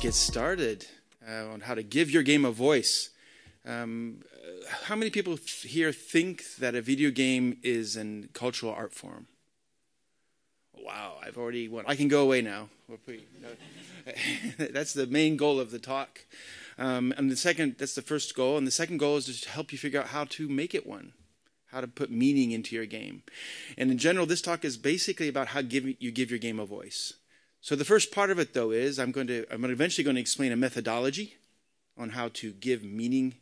get started on how to give your game a voice. How many people here think that a video game is a cultural art form? Wow, I've already won. I can go away now. That's the main goal of the talk. And that's the first goal. And the second goal is to help you figure out how to make it one, how to put meaning into your game. And in general, this talk is basically about how you give your game a voice. So the first part of it, though, is I'm eventually going to explain a methodology on how to give meaning,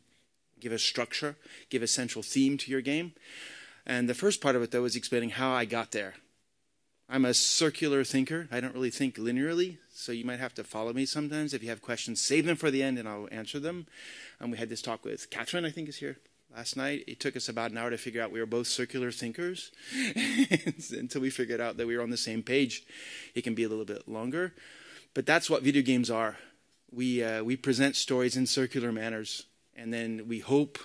give a structure, give a central theme to your game. And the first part of it, though, is explaining how I got there. I'm a circular thinker. I don't really think linearly, so you might have to follow me sometimes. If you have questions, save them for the end, and I'll answer them. We had this talk with Catherine, I think is here, last night. It took us about an hour to figure out we were both circular thinkers until we figured out that we were on the same page. It can be a little bit longer, but that's what video games are. We present stories in circular manners, and then we hope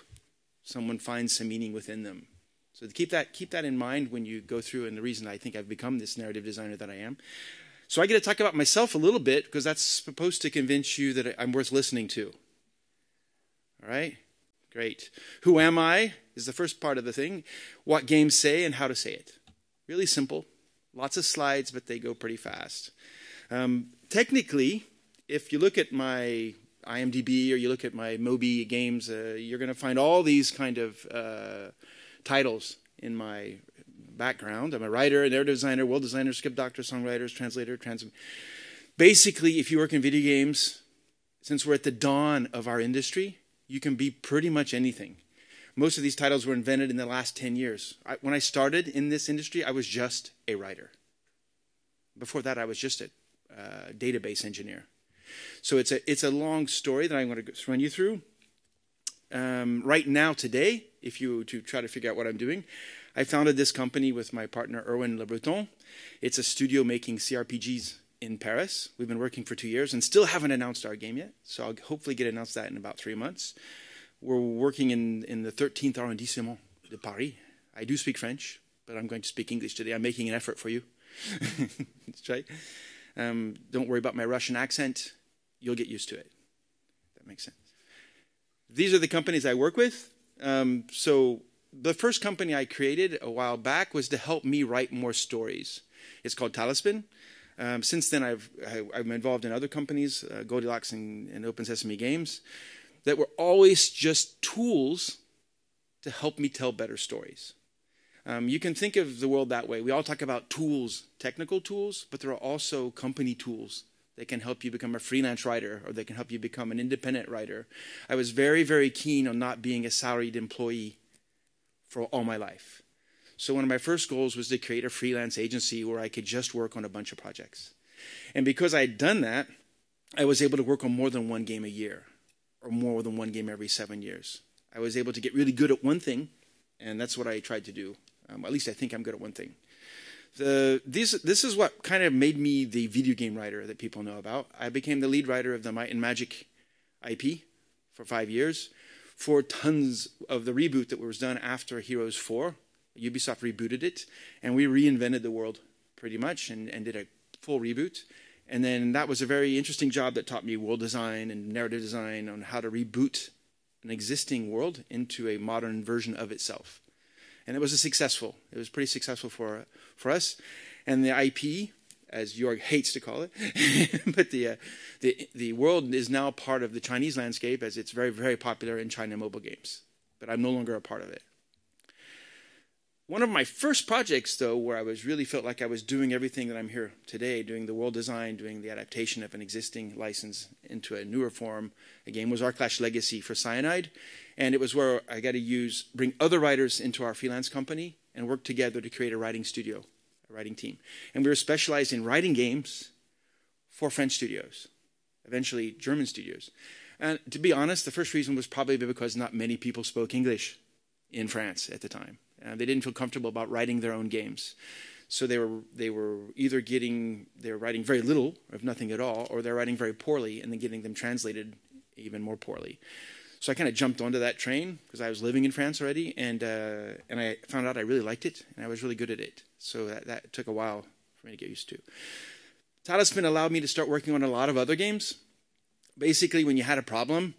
someone finds some meaning within them. So keep that in mind when you go through, and the reason I think I've become this narrative designer that I am. So I get to talk about myself a little bit, because that's supposed to convince you that I'm worth listening to. All right? Great. Who am I is the first part of the thing. What games say and how to say it. Really simple. Lots of slides, but they go pretty fast. Technically, if you look at my IMDb or you look at my Moby games, you're going to find all these kind of titles in my background. I'm a writer, a narrative designer, world designer, script doctor, songwriter, translator, Basically, if you work in video games, since we're at the dawn of our industry, you can be pretty much anything. Most of these titles were invented in the last 10 years. When I started in this industry, I was just a writer. Before that, I was just a database engineer. So it's a long story that I'm going to run you through. Right now, today, if you to try to figure out what I'm doing, I founded this company with my partner, Erwin Le Breton. It's a studio making CRPGs in Paris. We've been working for 2 years and still haven't announced our game yet. So I'll hopefully get announced that in about 3 months. We're working in the 13th arrondissement de Paris. I do speak French, but I'm going to speak English today. I'm making an effort for you. That's right. Don't worry about my Russian accent. You'll get used to it. That makes sense. These are the companies I work with. So the first company I created a while back was to help me write more stories. It's called Taliespin. Since then, I'm involved in other companies, Goldilocks and Open Sesame Games, that were always just tools to help me tell better stories. You can think of the world that way. We all talk about tools, technical tools, but there are also company tools that can help you become a freelance writer, or they can help you become an independent writer. I was very, very keen on not being a salaried employee for all my life. So one of my first goals was to create a freelance agency where I could just work on a bunch of projects. And because I had done that, I was able to work on more than one game a year, or more than one game every 7 years. I was able to get really good at one thing, and that's what I tried to do. At least I think I'm good at one thing. This is what kind of made me the video game writer that people know about. I became the lead writer of the Might and Magic IP for 5 years, for tons of the reboot that was done after Heroes 4. Ubisoft rebooted it, and we reinvented the world pretty much and did a full reboot. And then that was a very interesting job that taught me world design and narrative design on how to reboot an existing world into a modern version of itself. And it was It was pretty successful for us. And the IP, as Jorg hates to call it, but the world is now part of the Chinese landscape, as it's very, very popular in China mobile games. But I'm no longer a part of it. One of my first projects, though, where I really felt like I was doing everything that I'm here today, doing the world design, doing the adaptation of an existing license into a newer form, again, was Arclash Legacy for Cyanide. And it was where I got to bring other writers into our freelance company and work together to create a writing studio, a writing team. And we were specialized in writing games for French studios, eventually German studios. And to be honest, the first reason was probably because not many people spoke English in France at the time. They didn't feel comfortable about writing their own games. So they were writing very little, or if nothing at all, or they're writing very poorly and then getting them translated even more poorly. So I kind of jumped onto that train because I was living in France already, and I found out I really liked it, and I was really good at it. So that took a while for me to get used to. Taliespin allowed me to start working on a lot of other games. basically, when you had a problem,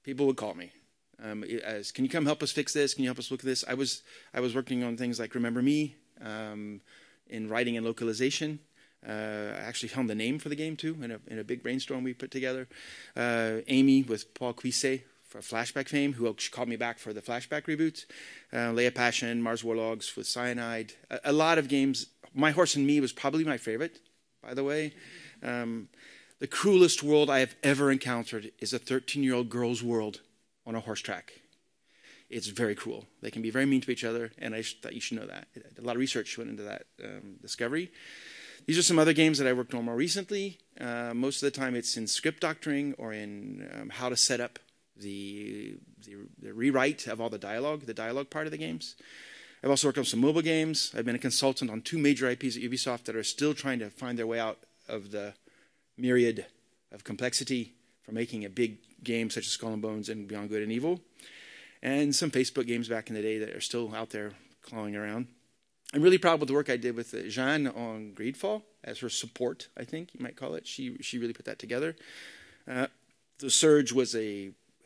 people would call me. Can you come help us fix this? Can you help us look at this? I was working on things like Remember Me, in writing and localization. I actually found the name for the game too in a big brainstorm we put together. Amy with Paul Cuisset for Flashback fame, who called me back for the Flashback reboot. Leia Passion, Mars Warlogs with Cyanide. A lot of games. My Horse and Me was probably my favorite, by the way. The cruelest world I have ever encountered is a 13-year-old girl's world on a horse track. It's very cruel. They can be very mean to each other, and I thought you should know that. A lot of research went into that discovery. These are some other games that I worked on more recently. Most of the time it's in script doctoring or in how to set up the rewrite of all the dialogue part of the games. I've also worked on some mobile games. I've been a consultant on 2 major IPs at Ubisoft that are still trying to find their way out of the myriad of complexity for making a big game such as Skull and Bones and Beyond Good and Evil. And some Facebook games back in the day that are still out there clawing around. I'm really proud of the work I did with Jeanne on Greedfall as her support, I think you might call it. She really put that together. The Surge was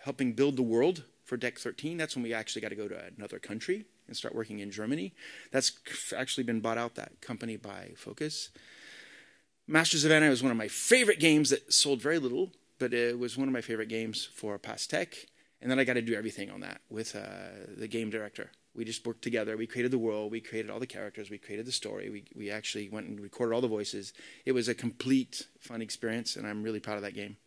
helping build the world for Deck 13. That's when we actually got to go to another country and start working in Germany. That's actually been bought out, that company, by Focus. Masters of Anna was one of my favorite games that sold very little, but it was one of my favorite games for Past Tech. And then I got to do everything on that with the game director. We just worked together. We created the world. We created all the characters. We created the story. We actually went and recorded all the voices. It was a complete fun experience, and I'm really proud of that game.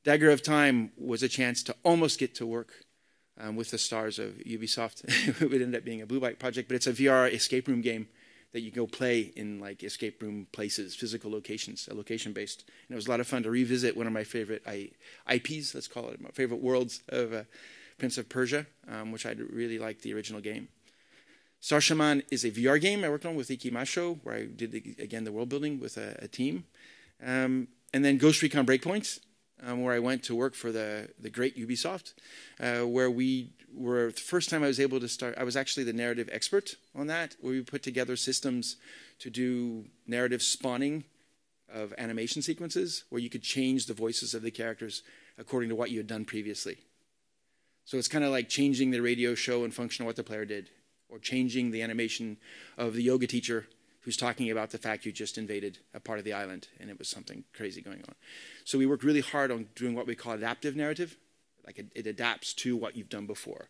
Dagger of Time was a chance to almost get to work with the stars of Ubisoft. It would end up being a Blue Byte project, but it's a VR escape room game that you go play in like escape room places, physical locations, location-based. And it was a lot of fun to revisit one of my favorite IPs, let's call it, my favorite worlds of Prince of Persia, which I really liked the original game. Star Shaman is a VR game I worked on with Iki Masho, where I did, again, the world building with a team. And then Ghost Recon Breakpoints, where I went to work for the great Ubisoft, where we were, the first time I was able to start, I was actually the narrative expert on that, where we put together systems to do narrative spawning of animation sequences, where you could change the voices of the characters according to what you had done previously. So it's kind of like changing the radio show and function of what the player did, or changing the animation of the yoga teacher who's talking about the fact you just invaded a part of the island and it was something crazy going on. So we worked really hard on doing what we call adaptive narrative, like it adapts to what you've done before.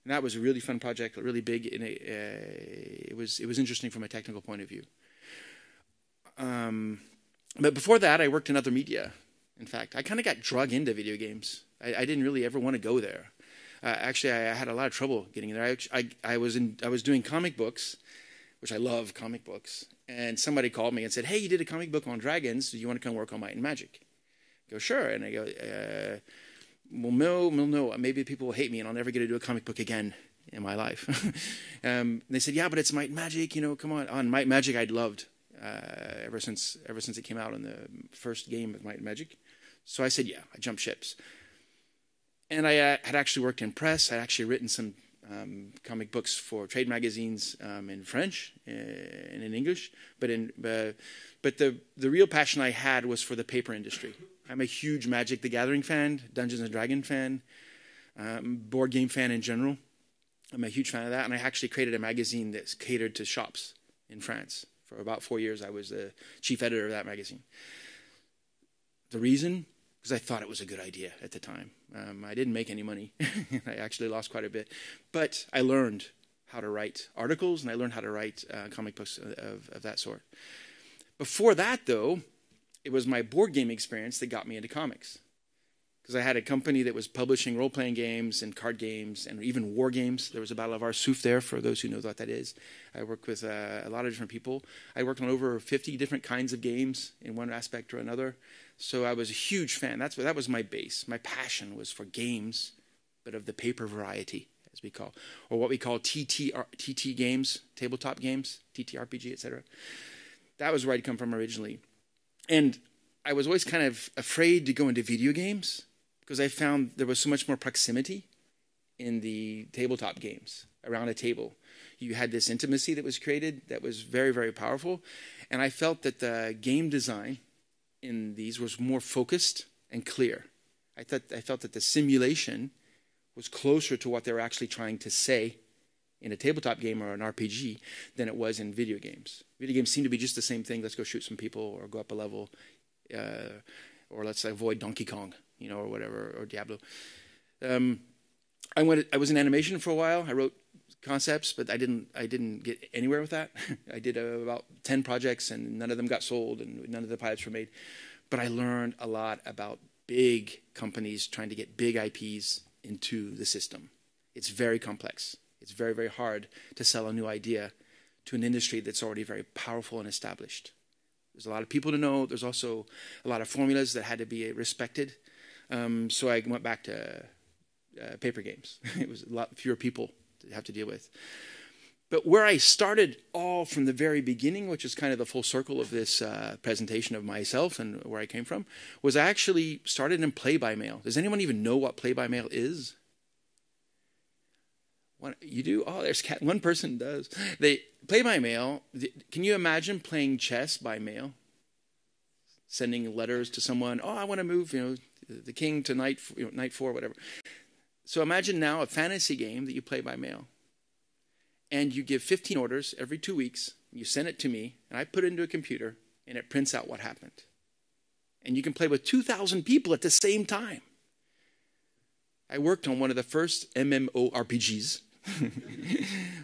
And that was a really fun project, really big, and it was interesting from a technical point of view. But before that, I worked in other media. In fact, I kind of got drug into video games. I didn't really ever want to go there. Actually, I had a lot of trouble getting there. I was doing comic books, which I love comic books, and somebody called me and said, "Hey, you did a comic book on dragons. Do you want to come work on Might and Magic?" I go, "Sure." And I go, well, no. Maybe people will hate me, and I'll never get to do a comic book again in my life. They said, "Yeah, but it's Might and Magic. You know, come on." On Might and Magic, I'd loved ever since it came out in the first game of Might and Magic. So I said, "Yeah." I jumped ships. And I had actually worked in press. I'd actually written some comic books for trade magazines in French and in English. But the real passion I had was for the paper industry. I'm a huge Magic the Gathering fan, Dungeons and Dragons fan, board game fan in general. I'm a huge fan of that. And I actually created a magazine that's catered to shops in France. For about 4 years, I was the chief editor of that magazine. The reason? Because I thought it was a good idea at the time. I didn't make any money. I actually lost quite a bit. But I learned how to write articles, and I learned how to write comic books of that sort. Before that, though, it was my board game experience that got me into comics. Because I had a company that was publishing role-playing games and card games and even war games. There was a Battle of Arsuf there, for those who know what that is. I worked with a lot of different people. I worked on over 50 different kinds of games in one aspect or another. So I was a huge fan. That was my base. My passion was for games, but of the paper variety, as we call, or what we call TT games, tabletop games, TTRPG, etc. That was where I'd come from originally. And I was always kind of afraid to go into video games because I found there was so much more proximity in the tabletop games around a table. You had this intimacy that was created that was very, very powerful. And I felt that the game design in these was more focused and clear. I felt that the simulation was closer to what they were actually trying to say in a tabletop game or an RPG than it was in video games. Video games seem to be just the same thing. Let's go shoot some people or go up a level, or let's avoid Donkey Kong, or whatever, or Diablo. I was in animation for a while. I wrote concepts, but I didn't get anywhere with that. I did about 10 projects, and none of them got sold, and none of the pilots were made. But I learned a lot about big companies trying to get big IPs into the system. It's very complex. It's very, very hard to sell a new idea to an industry that's already very powerful and established. There's a lot of people to know. There's also a lot of formulas that had to be respected. So I went back to paper games. It was a lot fewer people to have to deal with. But where I started all from the very beginning, which is kind of the full circle of this presentation of myself and where I came from, was I actually started in play-by-mail. Does anyone even know what play-by-mail is? You do? Oh, there's one person does. They play-by-mail. Can you imagine playing chess by mail? Sending letters to someone. Oh, I want to move, the king to knight 4, whatever. So imagine now a fantasy game that you play by mail. And you give 15 orders every 2 weeks. You send it to me, and I put it into a computer, and it prints out what happened. And you can play with 2,000 people at the same time. I worked on one of the first MMORPGs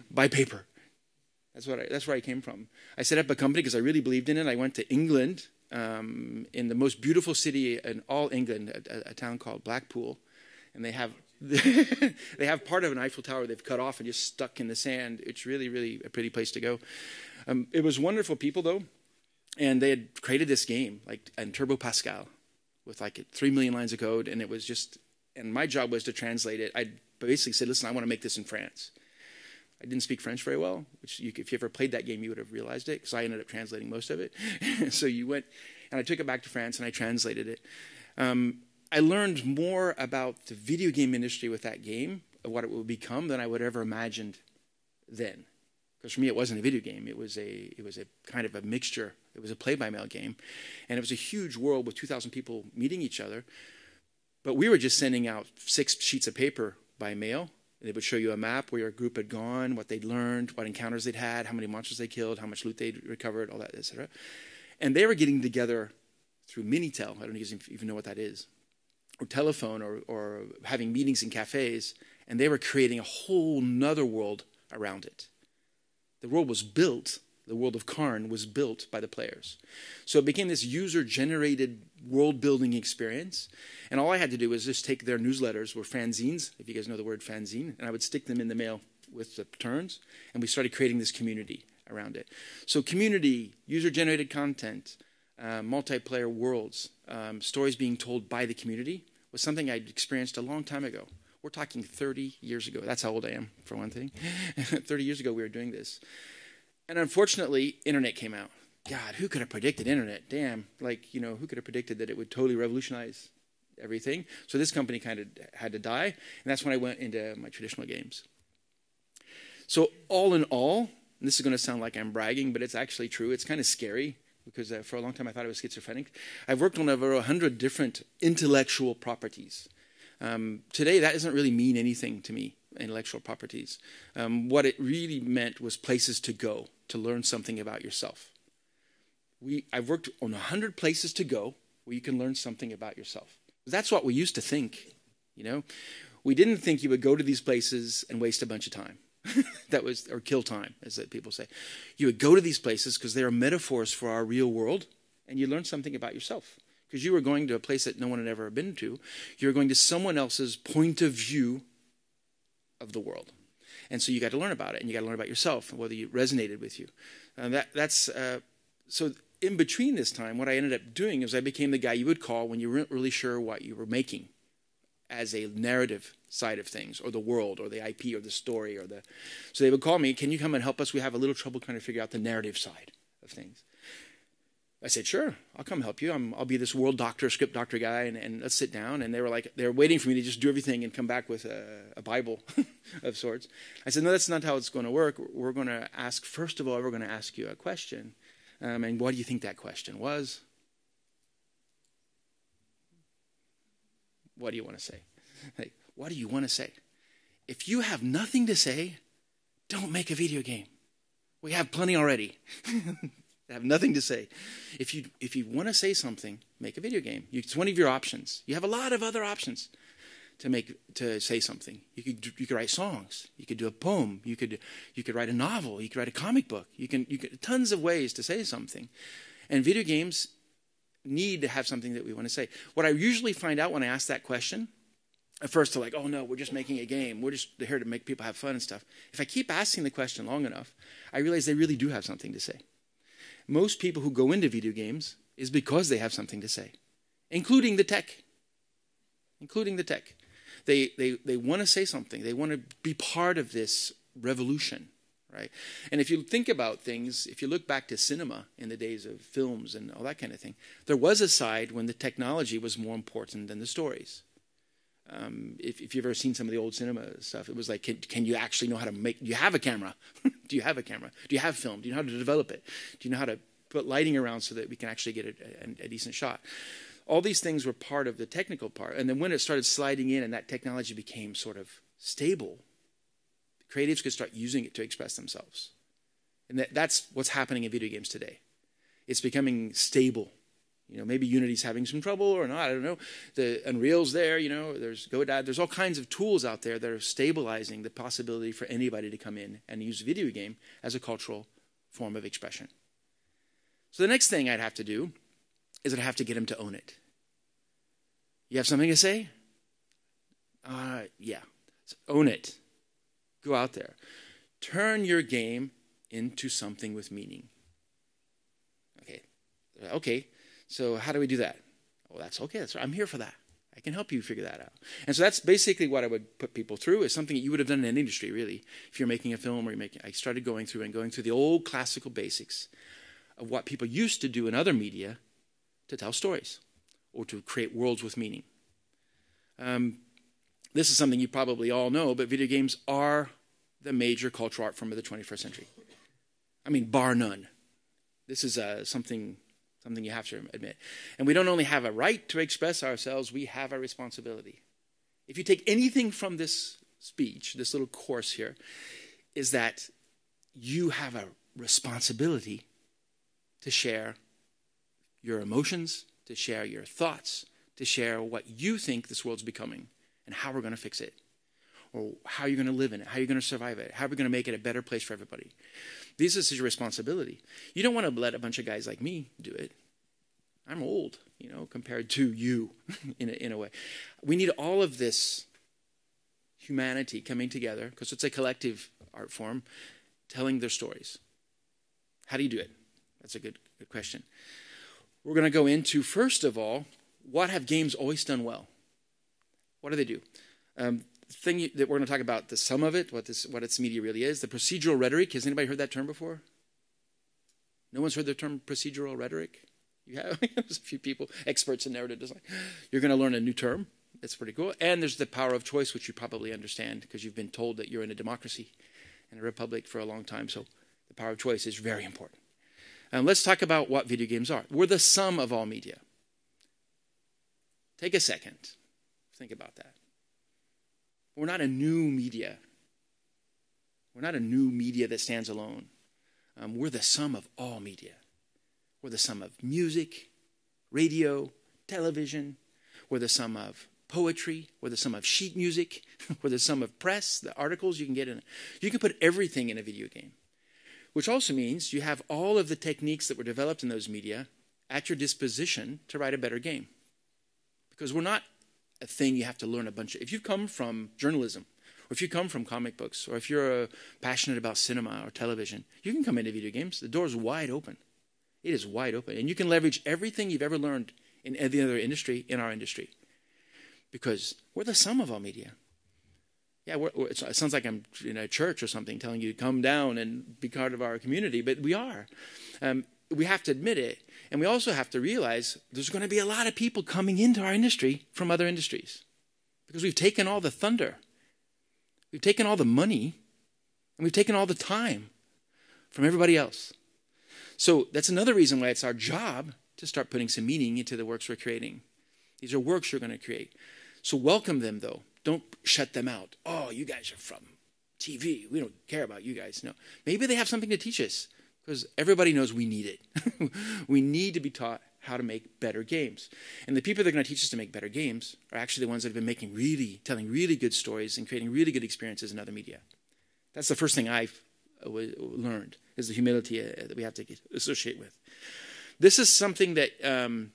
by paper. That's where I came from. I set up a company because I really believed in it. I went to England, in the most beautiful city in all England, a town called Blackpool, and they have they have part of an Eiffel Tower they've cut off and just stuck in the sand. It's really, really a pretty place to go. It was wonderful people, though, and they had created this game, in Turbo Pascal, with 3 million lines of code, and it was just, and my job was to translate it. I basically said, listen, I want to make this in France. I didn't speak French very well, which if you ever played that game, you would have realized it, because I ended up translating most of it. So you went, and I took it back to France, and I translated it. I learned more about the video game industry with that game, of what it would become, than I would ever imagined then. Because for me, it wasn't a video game. It was a kind of a mixture. It was a play-by-mail game, and it was a huge world with 2,000 people meeting each other. But we were just sending out 6 sheets of paper by mail. They would show you a map where your group had gone, what they'd learned, what encounters they'd had, how many monsters they killed, how much loot they'd recovered, all that, etc. And they were getting together through Minitel. I don't even know what that is. Or telephone, or having meetings in cafes, and they were creating a whole nother world around it. The world was built, the world of Karn was built by the players. So it became this user-generated world-building experience, and all I had to do was just take their newsletters, were fanzines, if you guys know the word fanzine, and I would stick them in the mail with the turns, and we started creating this community around it. So community, user-generated content, multiplayer worlds, stories being told by the community, was something I'd experienced a long time ago. We're talking 30 years ago. That's how old I am, for one thing. 30 years ago, we were doing this. And unfortunately, internet came out. God, who could have predicted internet? Damn, who could have predicted that it would totally revolutionize everything? So this company kind of had to die, and that's when I went into my traditional games. So all in all, and this is going to sound like I'm bragging, but it's actually true. It's kind of scary, because for a long time I thought I was schizophrenic. I've worked on over 100 different intellectual properties. Today, that doesn't really mean anything to me, intellectual properties. What it really meant was places to go to learn something about yourself. I've worked on 100 places to go where you can learn something about yourself. That's what we used to think, We didn't think you would go to these places and waste a bunch of time. Or kill time, as people say. You would go to these places because they are metaphors for our real world, and you learn something about yourself. Because you were going to a place that no one had ever been to. You were going to someone else's point of view of the world. And so you got to learn about it, and you got to learn about yourself, and whether it resonated with you. So in between this time, what I ended up doing is I became the guy you would call when you weren't really sure what you were making as a narrative side of things, or the world, or the IP, or the story, so they would call me, can you come and help us? We have a little trouble trying to figure out the narrative side of things. I said, sure, I'll come help you. I'll be this world doctor, script doctor guy, and let's sit down. And they were waiting for me to just do everything and come back with a Bible of sorts. I said, no, that's not how it's going to work. We're going to ask, first of all, we're going to ask you a question. And what do you think that question was? what do you want to say? Like, what do you want to say? If you have nothing to say, don't make a video game. We have plenty already. I have nothing to say. If you want to say something, make a video game. It's one of your options. You have a lot of other options to say something. You could write songs. You could do a poem. You could write a novel. You could write a comic book. You could tons of ways to say something. And video games need to have something that we want to say. What I usually find out when I ask that question, at first they're like, oh no, we're just making a game. We're just here to make people have fun and stuff. If I keep asking the question long enough, I realize they really do have something to say. Most people who go into video games is because they have something to say, including the tech. Including the tech. They want to say something. They want to be part of this revolution, right? And if you think about things, if you look back to cinema in the days of films and all that kind of thing, there was a side when the technology was more important than the stories. If you've ever seen some of the old cinema stuff, it was like, can you actually know how to make, do you have a camera? Do you have a camera? Do you have film? Do you know how to develop it? Do you know how to put lighting around so that we can actually get a decent shot? All these things were part of the technical part. And then when it started sliding in and that technology became sort of stable, creatives could start using it to express themselves. And that's what's happening in video games today. It's becoming stable. You know, maybe Unity's having some trouble or not, I don't know. The Unreal's there, you know, there's Godot. There's all kinds of tools out there that are stabilizing the possibility for anybody to come in and use a video game as a cultural form of expression. So the next thing I'd have to do is I'd have to get them to own it. You have something to say? Yeah. So own it. Go out there. Turn your game into something with meaning. Okay. So how do we do that? Oh, that's okay. I'm here for that. I can help you figure that out. And so that's basically what I would put people through, is something that you would have done in an industry, really. If you're making a film or I started going through the old classical basics of what people used to do in other media to tell stories or to create worlds with meaning. This is something you probably all know, but video games are the major cultural art form of the 21st century. I mean, bar none. This is something you have to admit. And we don't only have a right to express ourselves, we have a responsibility. If you take anything from this speech, this little course here, is that you have a responsibility to share your emotions, to share your thoughts, to share what you think this world's becoming and how we're going to fix it, or how you're going to live in it, how you're going to survive it, how we're going to make it a better place for everybody. This is your responsibility. You don't want to let a bunch of guys like me do it. I'm old, compared to you in a way. We need all of this humanity coming together, because it's a collective art form, telling their stories. How do you do it? That's a good question. We're going to go into, first of all, what have games always done well? What do they do? Thing that we're going to talk about, the sum of it, what its media really is, the procedural rhetoric. Has anybody heard that term before? No one's heard the term procedural rhetoric? You have? There's a few people, experts in narrative design. You're going to learn a new term. That's pretty cool. And there's the power of choice, which you probably understand because you've been told that you're in a democracy and a republic for a long time. So the power of choice is very important. Let's talk about what video games are. We're the sum of all media. Take a second. Think about that. We're not a new media. We're not a new media that stands alone. We're the sum of all media. We're the sum of music, radio, television. We're the sum of poetry. We're the sum of sheet music. We're the sum of press, the articles you can get in it. You can put everything in a video game, which also means you have all of the techniques that were developed in those media at your disposition to write a better game. Because we're not a thing you have to learn a bunch of. If you come from journalism, or if you come from comic books, or if you're passionate about cinema or television, you can come into video games. The door's wide open. It is wide open. And you can leverage everything you've ever learned in any other industry in our industry. Because we're the sum of all media. Yeah, it sounds like I'm in a church or something telling you to come down and be part of our community, but we are. We have to admit it. And we also have to realize there's going to be a lot of people coming into our industry from other industries. Because we've taken all the thunder. We've taken all the money. And we've taken all the time from everybody else. So that's another reason why it's our job to start putting some meaning into the works we're creating. These are works you're going to create. So welcome them, though. Don't shut them out. Oh, you guys are from TV. We don't care about you guys. No. Maybe they have something to teach us, because everybody knows we need it. We need to be taught how to make better games. And the people that are going to teach us to make better games are actually the ones that have been telling really good stories and creating really good experiences in other media. That's the first thing I've learned, is the humility that we have to associate with. This is something that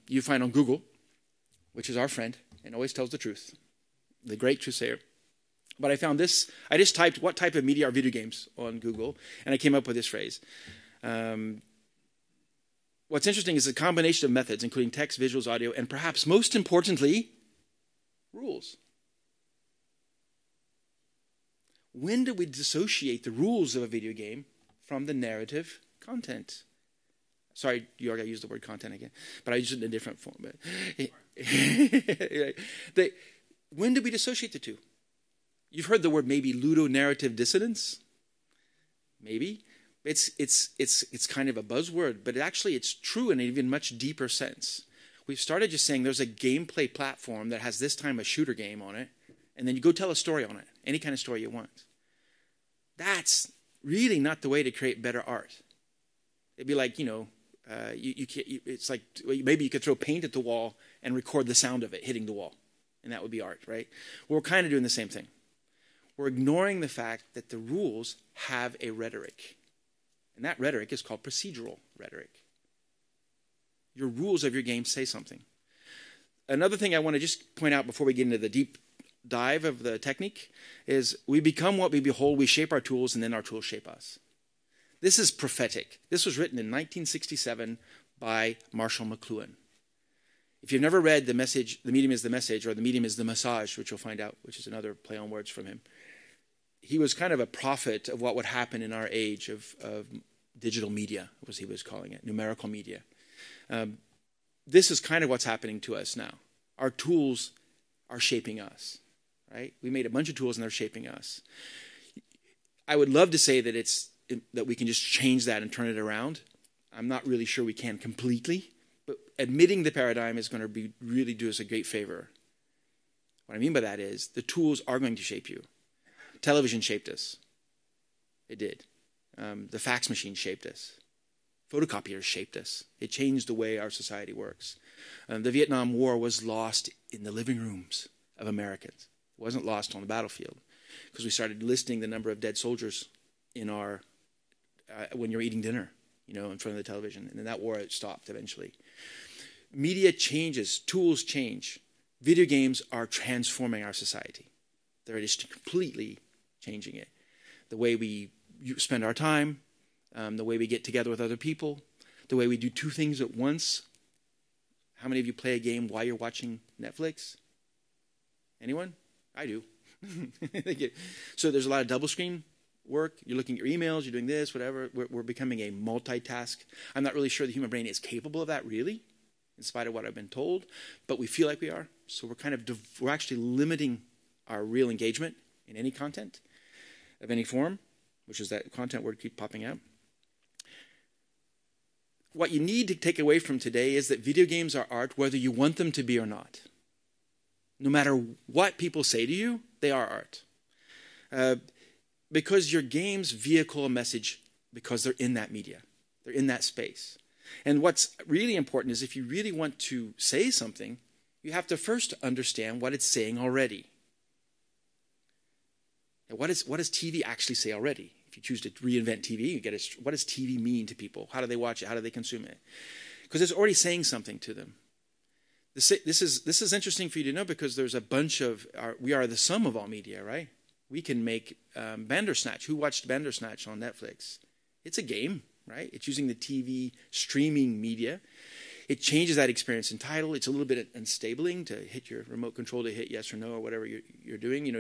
you find on Google, which is our friend and always tells the truth, the great truth sayer. But I found this. I just typed, what type of media are video games, on Google, and I came up with this phrase. What's interesting is a combination of methods, including text, visuals, audio, and perhaps most importantly, rules. When do we dissociate the rules of a video game from the narrative content? Sorry, Georg, I used the word content again, but I used it in a different form. When do we dissociate the two? You've heard the word maybe ludonarrative dissonance. Maybe. It's kind of a buzzword, but it's true in an even much deeper sense. We've started just saying there's a gameplay platform that has this time a shooter game on it, and then you go tell a story on it, any kind of story you want. That's really not the way to create better art. It'd be like, it's like maybe you could throw paint at the wall and record the sound of it hitting the wall, and that would be art, right? Well, we're kind of doing the same thing. We're ignoring the fact that the rules have a rhetoric. And that rhetoric is called procedural rhetoric. Your rules of your game say something. Another thing I want to just point out before we get into the deep dive of the technique is we become what we behold, we shape our tools, and then our tools shape us. This is prophetic. This was written in 1967 by Marshall McLuhan. If you've never read The Message, The Medium is the Message, or The Medium is the Massage, which you'll find out, which is another play on words from him, he was kind of a prophet of what would happen in our age of digital media, as he was calling it, numerical media. This is kind of what's happening to us now. Our tools are shaping us, right? We made a bunch of tools and they're shaping us. I would love to say that we can just change that and turn it around. I'm not really sure we can completely, but admitting the paradigm is going to really do us a great favor. What I mean by that is the tools are going to shape you. Television shaped us. It did. The fax machine shaped us. Photocopiers shaped us. It changed the way our society works. The Vietnam War was lost in the living rooms of Americans. It wasn't lost on the battlefield, because we started listing the number of dead soldiers in our when you're eating dinner, in front of the television. And then that war stopped eventually. Media changes. Tools change. Video games are transforming our society. They're just completely changing it. The way we spend our time, the way we get together with other people, the way we do two things at once. How many of you play a game while you're watching Netflix? Anyone? I do. So there's a lot of double screen work. You're looking at your emails, you're doing this, whatever. We're becoming a multitask. I'm not really sure the human brain is capable of that, really, in spite of what I've been told, but we feel like we are. So we're actually limiting our real engagement in any content of any form, which is that content word keep popping out. What you need to take away from today is that video games are art whether you want them to be or not. No matter what people say to you, they are art. Because your games vehicle a message because they're in that media. They're in that space. And what's really important is if you really want to say something, you have to first understand what it's saying already. And what does TV actually say already? If you choose to reinvent TV, you get what does TV mean to people? How do they watch it? How do they consume it? Because it's already saying something to them. This is interesting for you to know, because there's a bunch of we are the sum of all media, right? We can make Bandersnatch. Who watched Bandersnatch on Netflix? It's a game, right? It's using the TV streaming media. It changes that experience in title. It's a little bit unstabling to hit your remote control to hit yes or no or whatever you're doing,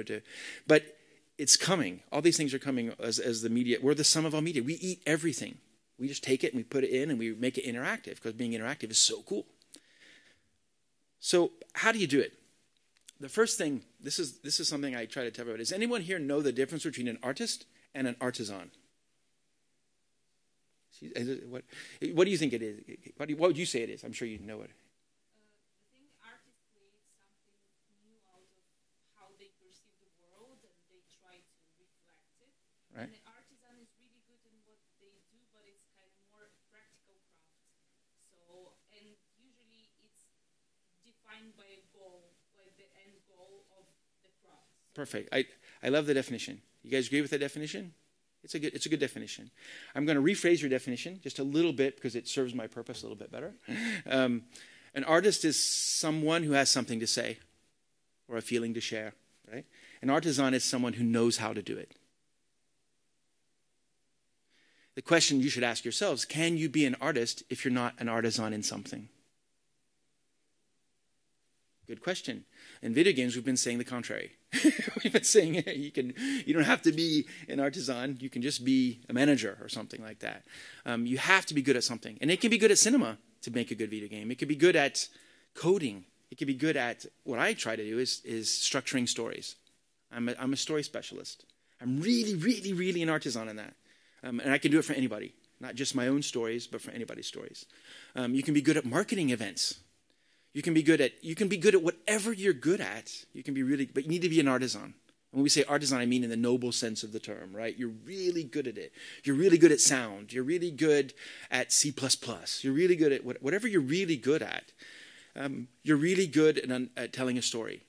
but it's coming. All these things are coming as the media. We're the sum of all media. We eat everything. We just take it and we put it in and we make it interactive, because being interactive is so cool. So how do you do it? The first thing, this is something I try to tell everybody. Does anyone here know the difference between an artist and an artisan? What do you think it is? What would you say it is? I'm sure you know it. I think artists create something new out of defined by a goal, like the end goal of the craft. Perfect. I love the definition. You guys agree with that definition? It's a good definition. I'm going to rephrase your definition just a little bit because it serves my purpose a little bit better. An artist is someone who has something to say or a feeling to share, right? An artisan is someone who knows how to do it. The question you should ask yourselves, can you be an artist if you're not an artisan in something? Good question. In video games, we've been saying the contrary. We've been saying you don't have to be an artisan. You can just be a manager or something like that. You have to be good at something. And it can be good at cinema to make a good video game. It could be good at coding. It could be good at, what I try to do is structuring stories. I'm a story specialist. I'm really, really, really an artisan in that. And I can do it for anybody. Not just my own stories, but for anybody's stories. You can be good at marketing events. You can be good at whatever you're good at. You can be really, but you need to be an artisan. And when we say artisan, I mean in the noble sense of the term, right? You're really good at it. You're really good at sound. You're really good at C++. You're really good at whatever you're really good at. You're really good at telling a story.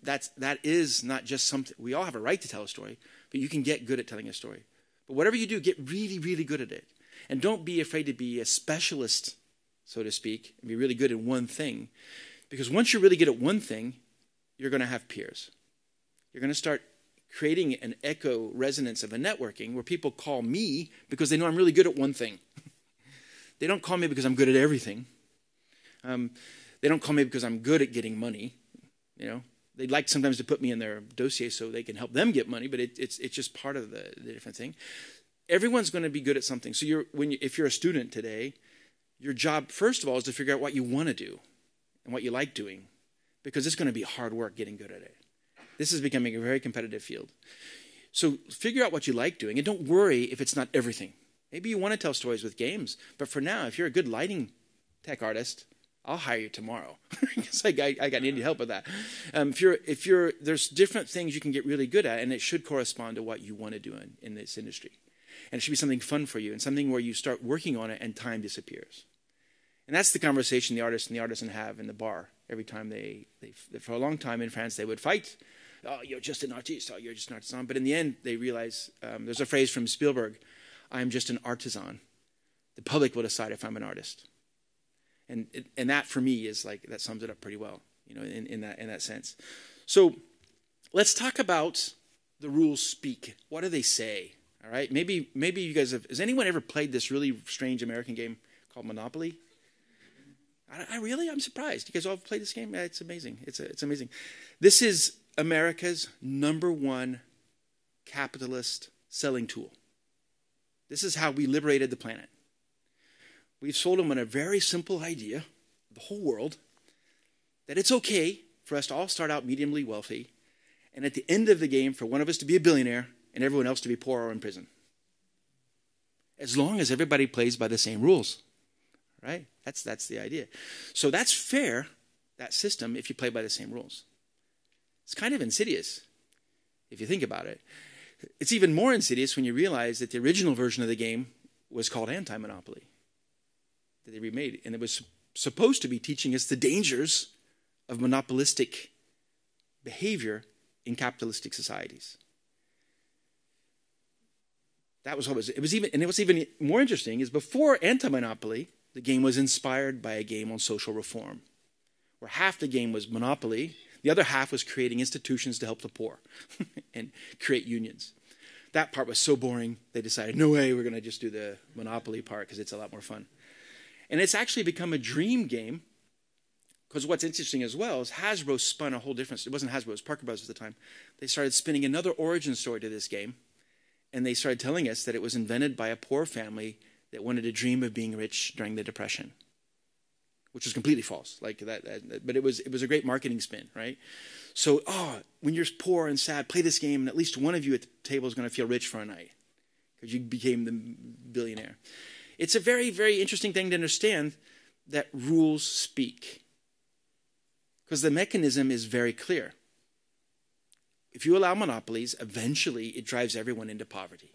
That is not just something, we all have a right to tell a story, but you can get good at telling a story. But whatever you do, get really, really good at it. And don't be afraid to be a specialist, so to speak, and be really good at one thing. Because once you're really good at one thing, you're going to have peers. You're going to start creating an echo resonance of a networking where people call me because they know I'm really good at one thing. They don't call me because I'm good at everything. They don't call me because I'm good at getting money. You know, they'd like sometimes to put me in their dossier so they can help them get money, but it's just part of the different thing. Everyone's going to be good at something. So if you're a student today, your job, first of all, is to figure out what you want to do and what you like doing, because it's going to be hard work getting good at it. This is becoming a very competitive field. So figure out what you like doing, and don't worry if it's not everything. Maybe you want to tell stories with games, but for now, if you're a good lighting tech artist, I'll hire you tomorrow. Because I need help with that. There's different things you can get really good at, and it should correspond to what you want to do in this industry. And it should be something fun for you, and something where you start working on it and time disappears. And that's the conversation the artist and the artisan have in the bar every time they for a long time in France, they would fight. Oh, you're just an artiste. Oh, you're just an artisan. But in the end, they realize, there's a phrase from Spielberg, I'm just an artisan. The public will decide if I'm an artist. And that for me is like, that sums it up pretty well, you know, in that sense. So let's talk about the rules speak. What do they say? All right. Maybe you guys has anyone ever played this really strange American game called Monopoly? I'm surprised. You guys all played this game? Yeah, it's amazing. It's amazing. This is America's #1 capitalist selling tool. This is how we liberated the planet. We've sold them on a very simple idea, the whole world, that it's okay for us to all start out mediumly wealthy, and at the end of the game, for one of us to be a billionaire and everyone else to be poor or in prison. As long as everybody plays by the same rules, right? That's the idea. So that's fair, that system, if you play by the same rules. It's kind of insidious, if you think about it. It's even more insidious when you realize that the original version of the game was called Anti-Monopoly, that they remade. And it was supposed to be teaching us the dangers of monopolistic behavior in capitalistic societies. That was what it was. And what's even more interesting is before Anti-Monopoly, the game was inspired by a game on social reform, where half the game was Monopoly, the other half was creating institutions to help the poor and create unions. That part was so boring, they decided, no way, we're going to just do the Monopoly part because it's a lot more fun. And it's actually become a dream game, because what's interesting as well is Hasbro spun a whole different, it wasn't Hasbro, it was Parker Brothers at the time. They started spinning another origin story to this game, and they started telling us that it was invented by a poor family that wanted to dream of being rich during the Depression, which was completely false. Like that, but it was a great marketing spin, right? So, when you're poor and sad, play this game, and at least one of you at the table is going to feel rich for a night because you became the billionaire. It's a very, very interesting thing to understand that rules speak, because the mechanism is very clear. If you allow monopolies, eventually it drives everyone into poverty,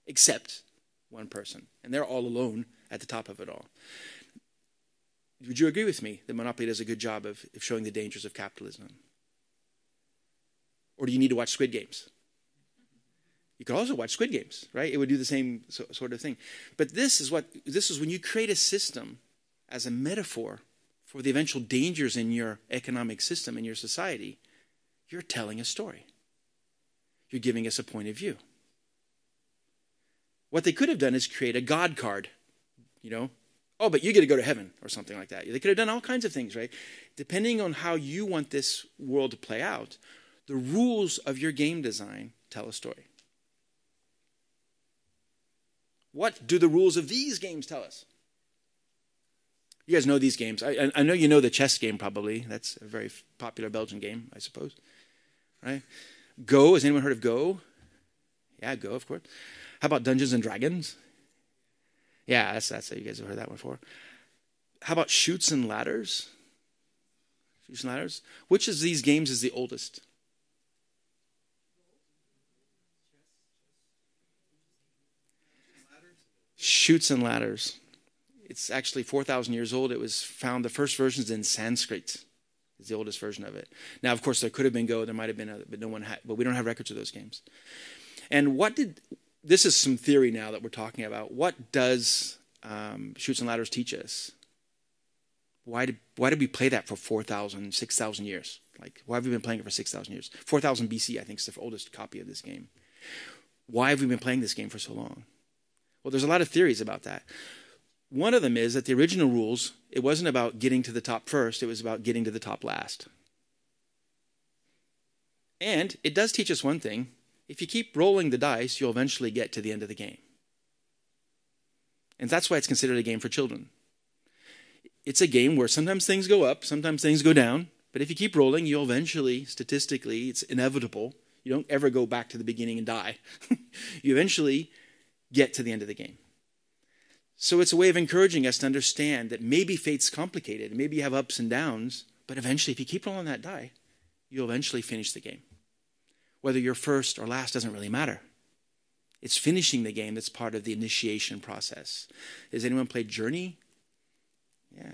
except one person, and they're all alone at the top of it all. Would you agree with me that Monopoly does a good job of showing the dangers of capitalism? Or do you need to watch Squid Games? You could also watch Squid Games, right? It would do the same sort of thing. But this is when you create a system as a metaphor for the eventual dangers in your economic system, in your society, you're telling a story. You're giving us a point of view. What they could have done is create a God card, Oh, but you get to go to heaven or something like that. They could have done all kinds of things, right? Depending on how you want this world to play out, the rules of your game design tell a story. What do the rules of these games tell us? You guys know these games. I know you know the chess game probably. That's a very popular Belgian game, I suppose. Right? Go. Has anyone heard of Go? Yeah, Go, of course. How about Dungeons and Dragons? Yeah, that's you guys have heard that one before. How about Chutes and Ladders? Chutes and Ladders? Which of these games is the oldest? Chutes and Ladders. It's actually 4,000 years old. It was found, the first versions in Sanskrit is the oldest version of it. Now, of course, there could have been Go. There might have been other, but we don't have records of those games. And this is some theory now that we're talking about. What does Chutes and Ladders teach us? Why did we play that for 4,000, 6,000 years? Like, why have we been playing it for 6,000 years? 4,000 BC, I think, is the oldest copy of this game. Why have we been playing this game for so long? Well, there's a lot of theories about that. One of them is that the original rules, it wasn't about getting to the top first, it was about getting to the top last. And it does teach us one thing. If you keep rolling the dice, you'll eventually get to the end of the game. And that's why it's considered a game for children. It's a game where sometimes things go up, sometimes things go down, but if you keep rolling, you'll eventually, statistically, it's inevitable. You don't ever go back to the beginning and die. You eventually get to the end of the game. So it's a way of encouraging us to understand that maybe fate's complicated, maybe you have ups and downs, but eventually, if you keep rolling that die, you'll eventually finish the game. Whether you're first or last doesn't really matter. It's finishing the game that's part of the initiation process. Has anyone played Journey? Yeah.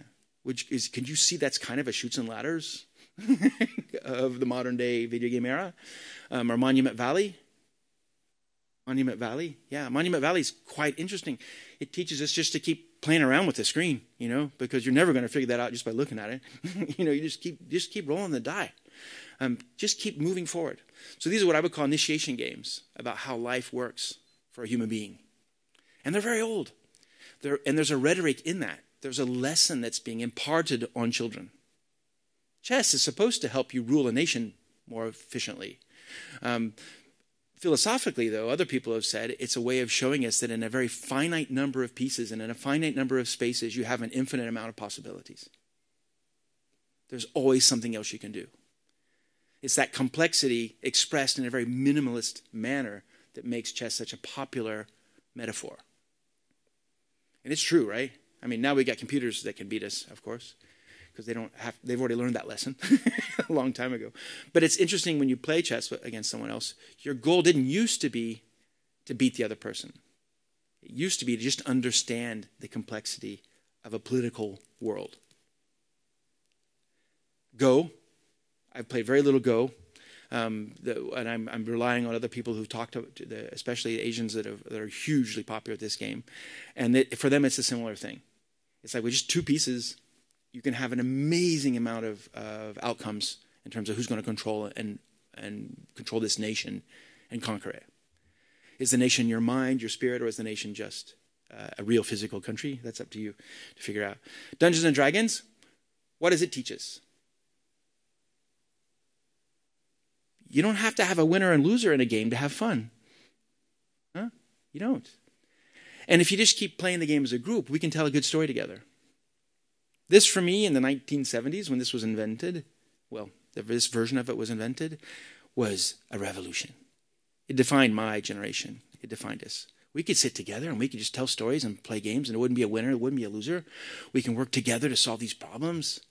Can you see that's kind of a Chutes and Ladders of the modern day video game era? Or Monument Valley? Monument Valley? Yeah, Monument Valley is quite interesting. It teaches us just to keep playing around with the screen, because you're never going to figure that out just by looking at it. You just keep rolling the die. Just keep moving forward. So these are what I would call initiation games about how life works for a human being. And they're very old. And there's a rhetoric in that. There's a lesson that's being imparted on children. Chess is supposed to help you rule a nation more efficiently. Philosophically, though, other people have said it's a way of showing us that in a very finite number of pieces and in a finite number of spaces, you have an infinite amount of possibilities. There's always something else you can do. It's that complexity expressed in a very minimalist manner that makes chess such a popular metaphor. And it's true, right? I mean, now we got computers that can beat us, of course, because they've already learned that lesson a long time ago. But it's interesting when you play chess against someone else, your goal didn't used to be to beat the other person. It used to be to just understand the complexity of a political world. Go. I've played very little Go, and I'm relying on other people who've talked to, especially Asians that are hugely popular with this game. And for them, it's a similar thing. It's like with just two pieces, you can have an amazing amount of outcomes in terms of who's going to control and control this nation and conquer it. Is the nation your mind, your spirit, or is the nation just a real physical country? That's up to you to figure out. Dungeons and Dragons, what does it teach us? You don't have to have a winner and loser in a game to have fun. Huh? You don't. And if you just keep playing the game as a group, we can tell a good story together. This, for me, in the 1970s, when this was invented, this version of it was invented, was a revolution. It defined my generation. It defined us. We could sit together and we could just tell stories and play games, and it wouldn't be a winner, it wouldn't be a loser. We can work together to solve these problems,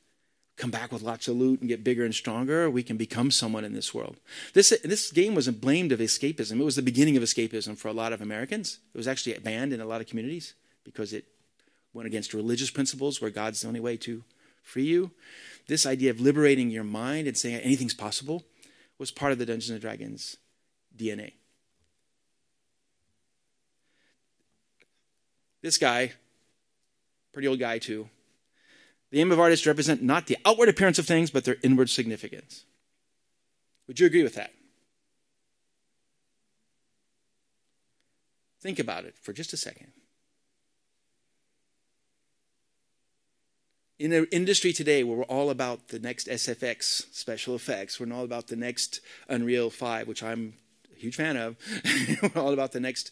come back with lots of loot and get bigger and stronger. We can become someone in this world. This game wasn't blamed of escapism. It was the beginning of escapism for a lot of Americans. It was actually banned in a lot of communities because it went against religious principles where God's the only way to free you. This idea of liberating your mind and saying anything's possible was part of the Dungeons & Dragons DNA. This guy, pretty old guy too. The aim of artists represent not the outward appearance of things, but their inward significance. Would you agree with that? Think about it for just a second. In an industry today where we're all about the next SFX special effects, we're all about the next Unreal 5, which I'm a huge fan of. We're all about the next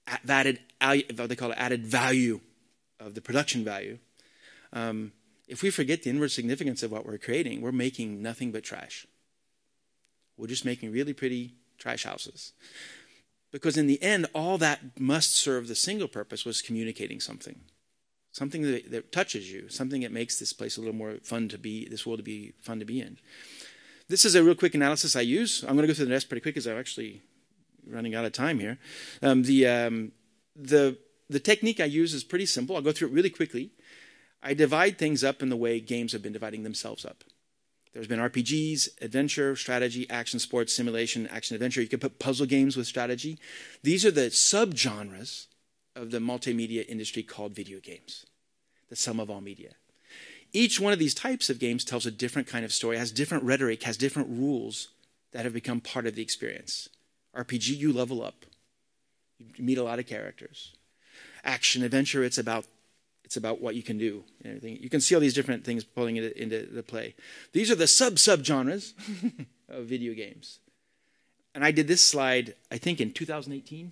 added, what they call it, added value of the production value. If we forget the inward significance of what we're creating, we're making nothing but trash. We're just making really pretty trash houses. Because in the end, all that must serve the single purpose was communicating something. Something that touches you, something that makes this place a little more fun to be, this world to be fun to be in. This is a real quick analysis I use. I'm going to go through the rest pretty quick because I'm actually running out of time here. The technique I use is pretty simple. I'll go through it really quickly. I divide things up in the way games have been dividing themselves up. There's been RPGs, adventure, strategy, action, sports, simulation, action, adventure. You could put puzzle games with strategy. These are the subgenres of the multimedia industry called video games, the sum of all media. Each one of these types of games tells a different kind of story, has different rhetoric, has different rules that have become part of the experience. RPG, you level up. You meet a lot of characters. Action, adventure, it's about what you can do. And everything. You can see all these different things pulling it into the play. These are the sub-genres of video games. And I did this slide, I think, in 2018.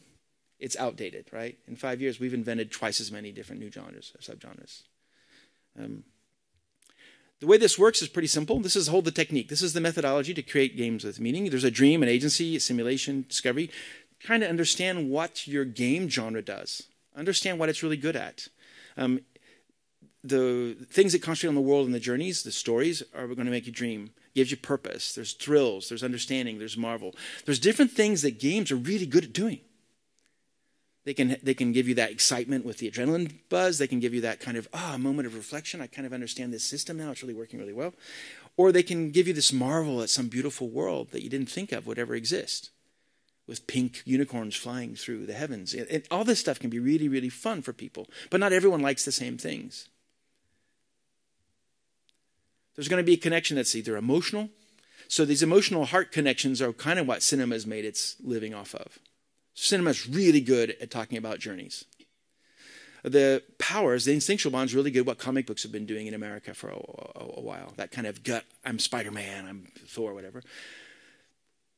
It's outdated, right? In 5 years, we've invented twice as many different new genres or subgenres. The way this works is pretty simple. This is the technique. This is the methodology to create games with meaning. There's a dream, an agency, a simulation, discovery. Trying to understand what your game genre does. Understand what it's really good at. The things that concentrate on the world and the journeys, the stories, are going to make you dream. Gives you purpose. There's thrills. There's understanding. There's marvel. There's different things that games are really good at doing. They can give you that excitement with the adrenaline buzz. They can give you that kind of, moment of reflection. I kind of understand this system now. It's really working really well. Or they can give you this marvel at some beautiful world that you didn't think of would ever exist, with pink unicorns flying through the heavens. And all this stuff can be really, really fun for people. But not everyone likes the same things. There's going to be a connection that's either emotional. So these emotional heart connections are kind of what cinema has made its living off of. Cinema is really good at talking about journeys. The powers, the instinctual bond is really good, what comic books have been doing in America for a while. That kind of gut, I'm Spider-Man, I'm Thor, whatever.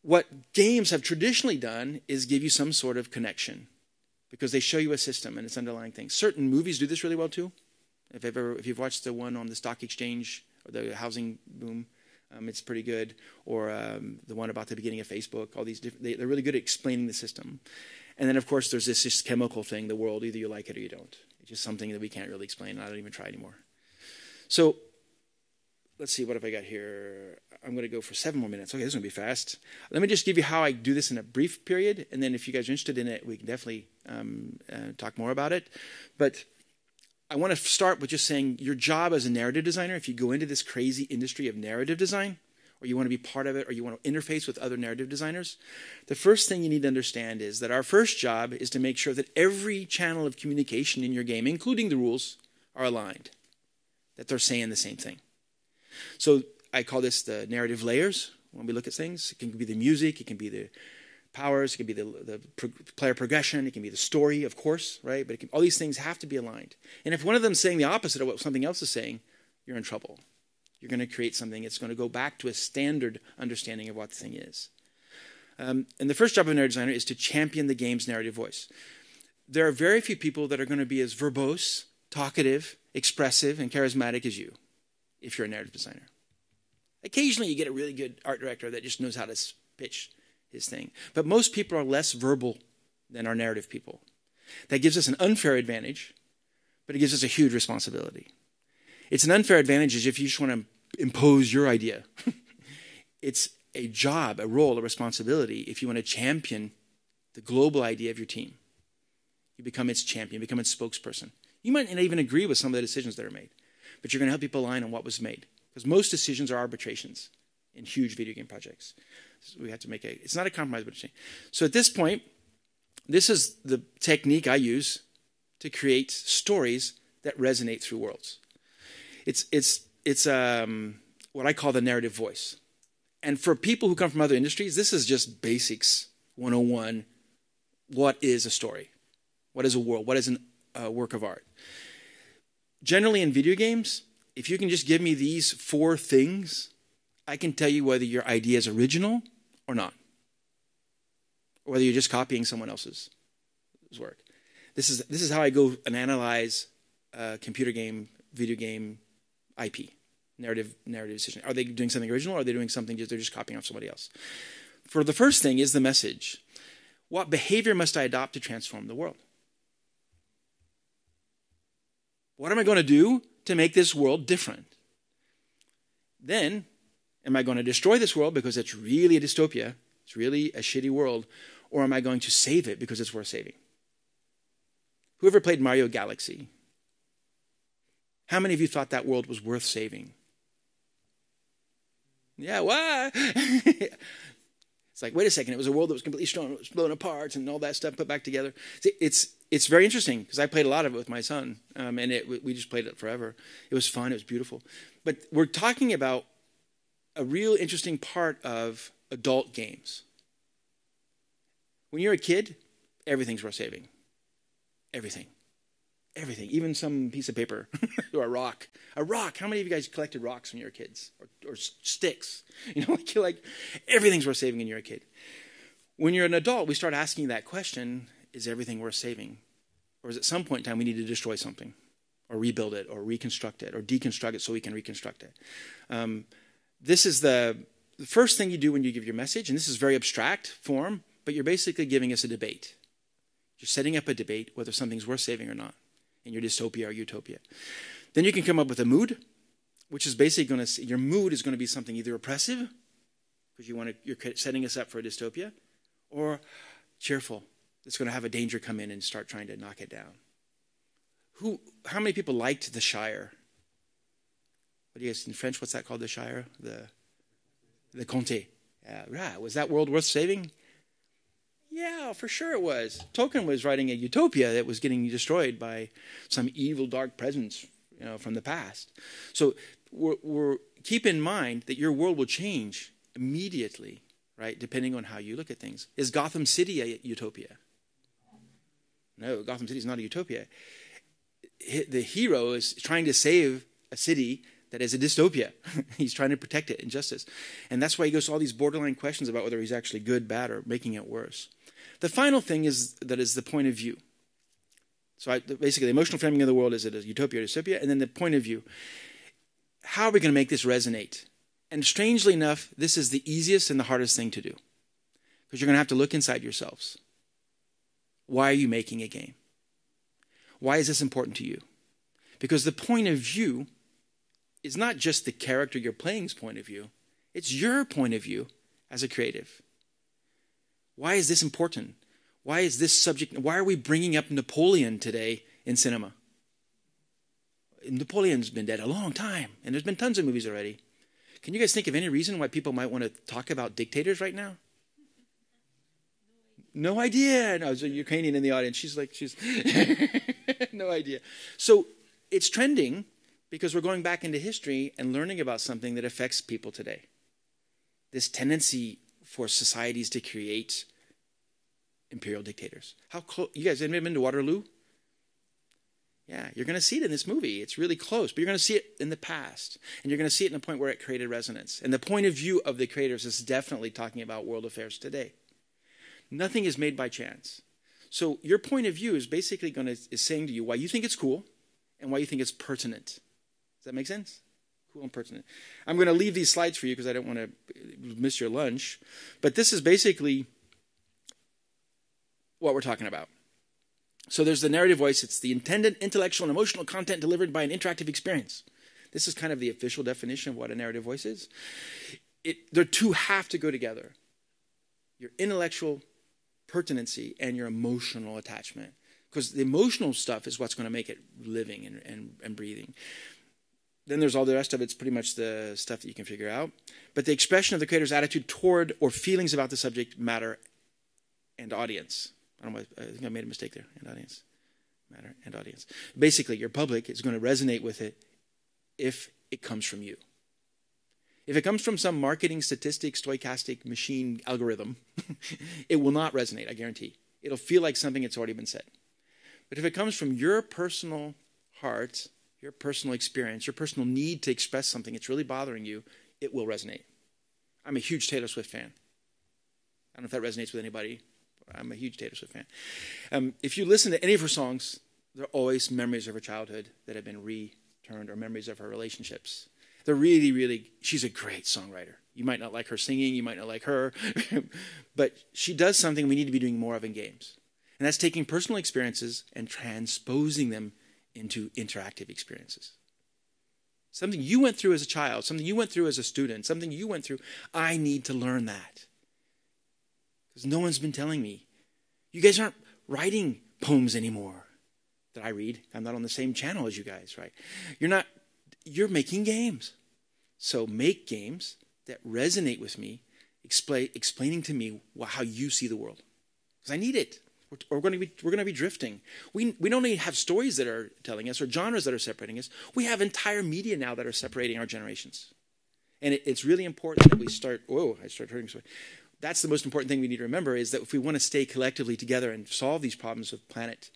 What games have traditionally done is give you some sort of connection because they show you a system and its underlying things. Certain movies do this really well too. If you've watched the one on the stock exchange or the housing boom, it's pretty good. Or the one about the beginning of Facebook. All these different, they're really good at explaining the system. And then, of course, there's this chemical thing, the world. Either you like it or you don't. It's just something that we can't really explain. And I don't even try anymore. So let's see, what have I got here? I'm going to go for 7 more minutes. Okay, this is going to be fast. Let me just give you how I do this in a brief period. And then if you guys are interested in it, we can definitely talk more about it. But I want to start with just saying your job as a narrative designer, if you go into this crazy industry of narrative design, or you want to be part of it, or you want to interface with other narrative designers, the first thing you need to understand is that our first job is to make sure that every channel of communication in your game, including the rules, are aligned, that they're saying the same thing. So I call this the narrative layers when we look at things. It can be the music, it can be the powers, it can be the player progression, it can be the story, of course, right? But all these things have to be aligned. And if one of them is saying the opposite of what something else is saying, you're in trouble. You're going to create something that's going to go back to a standard understanding of what the thing is. And the first job of a narrative designer is to champion the game's narrative voice. There are very few people that are going to be as verbose, talkative, expressive, and charismatic as you, if you're a narrative designer. Occasionally you get a really good art director that just knows how to pitch his thing. But most people are less verbal than our narrative people. That gives us an unfair advantage, but it gives us a huge responsibility. It's an unfair advantage if you just want to impose your idea. It's a job, a role, a responsibility if you want to champion the global idea of your team. You become its champion, become its spokesperson. You might not even agree with some of the decisions that are made, but you're going to help people align on what was made. Because most decisions are arbitrations in huge video game projects. So we have to make it's not a compromise, but a change. So at this point, this is the technique I use to create stories that resonate through worlds. It's what I call the narrative voice. And for people who come from other industries, this is just basics 101. What is a story? What is a world? What is a work of art? Generally in video games, if you can just give me these 4 things, I can tell you whether your idea is original or not. Or whether you're just copying someone else's work. This is how I go and analyze computer game, video game, IP, narrative decision. Are they doing something original, or are they doing something they're just copying off somebody else? For the first thing is the message. What behavior must I adopt to transform the world? What am I going to do to make this world different? Then, am I going to destroy this world because it's really a dystopia, it's really a shitty world, or am I going to save it because it's worth saving? Whoever played Mario Galaxy, how many of you thought that world was worth saving? Yeah, why? It's like, wait a second, it was a world that was completely blown apart and all that stuff put back together. It's very interesting because I played a lot of it with my son, and we just played it forever. It was fun, it was beautiful. But we're talking about a real interesting part of adult games. When you're a kid, everything's worth saving. Everything. Everything. Even some piece of paper or a rock. A rock. How many of you guys collected rocks when you were kids? Or sticks? You know, like everything's worth saving when you're a kid. When you're an adult, we start asking that question, is everything worth saving? Or is at some point in time we need to destroy something? Or rebuild it, or reconstruct it, or deconstruct it so we can reconstruct it. This is the first thing you do when you give your message, and this is very abstract form, but you're basically giving us a debate. You're setting up a debate whether something's worth saving or not in your dystopia or utopia. Then you can come up with a mood, which is basically going to, your mood is going to be something either oppressive, because you're setting us up for a dystopia, or cheerful. It's going to have a danger come in and start trying to knock it down. How many people liked The Shire? What do you guys, in French, what's that called, The Shire? The Comté. Yeah, right. Was that world worth saving? Yeah, for sure it was. Tolkien was writing a utopia that was getting destroyed by some evil, dark presence, from the past. So keep in mind that your world will change immediately, right, depending on how you look at things. Is Gotham City a utopia? No, Gotham City is not a utopia. The hero is trying to save a city that is a dystopia. He's trying to protect it in justice. And that's why he goes to all these borderline questions about whether he's actually good, bad, or making it worse. The final thing is the point of view. So basically, the emotional framing of the world, is it a utopia or dystopia? And then the point of view. How are we going to make this resonate? And strangely enough, this is the easiest and the hardest thing to do. Because you're going to have to look inside yourselves. Why are you making a game? Why is this important to you? Because the point of view is not just the character you're playing's point of view. It's your point of view as a creative. Why is this important? Why is this subject? Why are we bringing up Napoleon today in cinema? Napoleon's been dead a long time, and there's been tons of movies already. Can you guys think of any reason why people might want to talk about dictators right now? No idea. No, there's a Ukrainian in the audience. She's no idea. So it's trending because we're going back into history and learning about something that affects people today. This tendency for societies to create imperial dictators. How close? You guys ever been to Waterloo? Yeah, you're going to see it in this movie. It's really close, but you're going to see it in the past. And you're going to see it in a point where it created resonance. And the point of view of the creators is definitely talking about world affairs today. Nothing is made by chance. So your point of view is basically is saying to you why you think it's cool and why you think it's pertinent. Does that make sense? Cool and pertinent. I'm going to leave these slides for you because I don't want to miss your lunch. But this is basically what we're talking about. So there's the narrative voice. It's the intended intellectual and emotional content delivered by an interactive experience. This is kind of the official definition of what a narrative voice is. The two have to go together. Your intellectual pertinency and your emotional attachment. because the emotional stuff is what's going to make it living and breathing. Then there's all the rest of it's pretty much the stuff that you can figure out. But the expression of the creator's attitude toward or feelings about the subject matter and audience. I don't know, I think I made a mistake there. And audience. Matter and audience. Basically, your public is going to resonate with it if it comes from you. If it comes from some marketing statistic, stochastic machine algorithm, it will not resonate, I guarantee. It'll feel like something that's already been said. But if it comes from your personal heart, your personal experience, your personal need to express something that's really bothering you, it will resonate. I'm a huge Taylor Swift fan. I don't know if that resonates with anybody. I'm a huge Taylor Swift fan. If you listen to any of her songs, they're always memories of her childhood that have been returned, or memories of her relationships. They're really, really, she's a great songwriter. You might not like her singing, you might not like her, but she does something we need to be doing more of in games. And that's taking personal experiences and transposing them into interactive experiences. Something you went through as a child, something you went through as a student, something you went through, I need to learn that. Because no one's been telling me. You guys aren't writing poems anymore that I read. I'm not on the same channel as you guys, right? You're making games. So make games that resonate with me, explaining to me how you see the world. Because I need it. We're going to be drifting. We don't only have stories that are telling us or genres that are separating us. We have entire media now that are separating our generations. And it's really important that we start, I started hurting. Sorry. That's the most important thing we need to remember, is that if we want to stay collectively together and solve these problems of planet,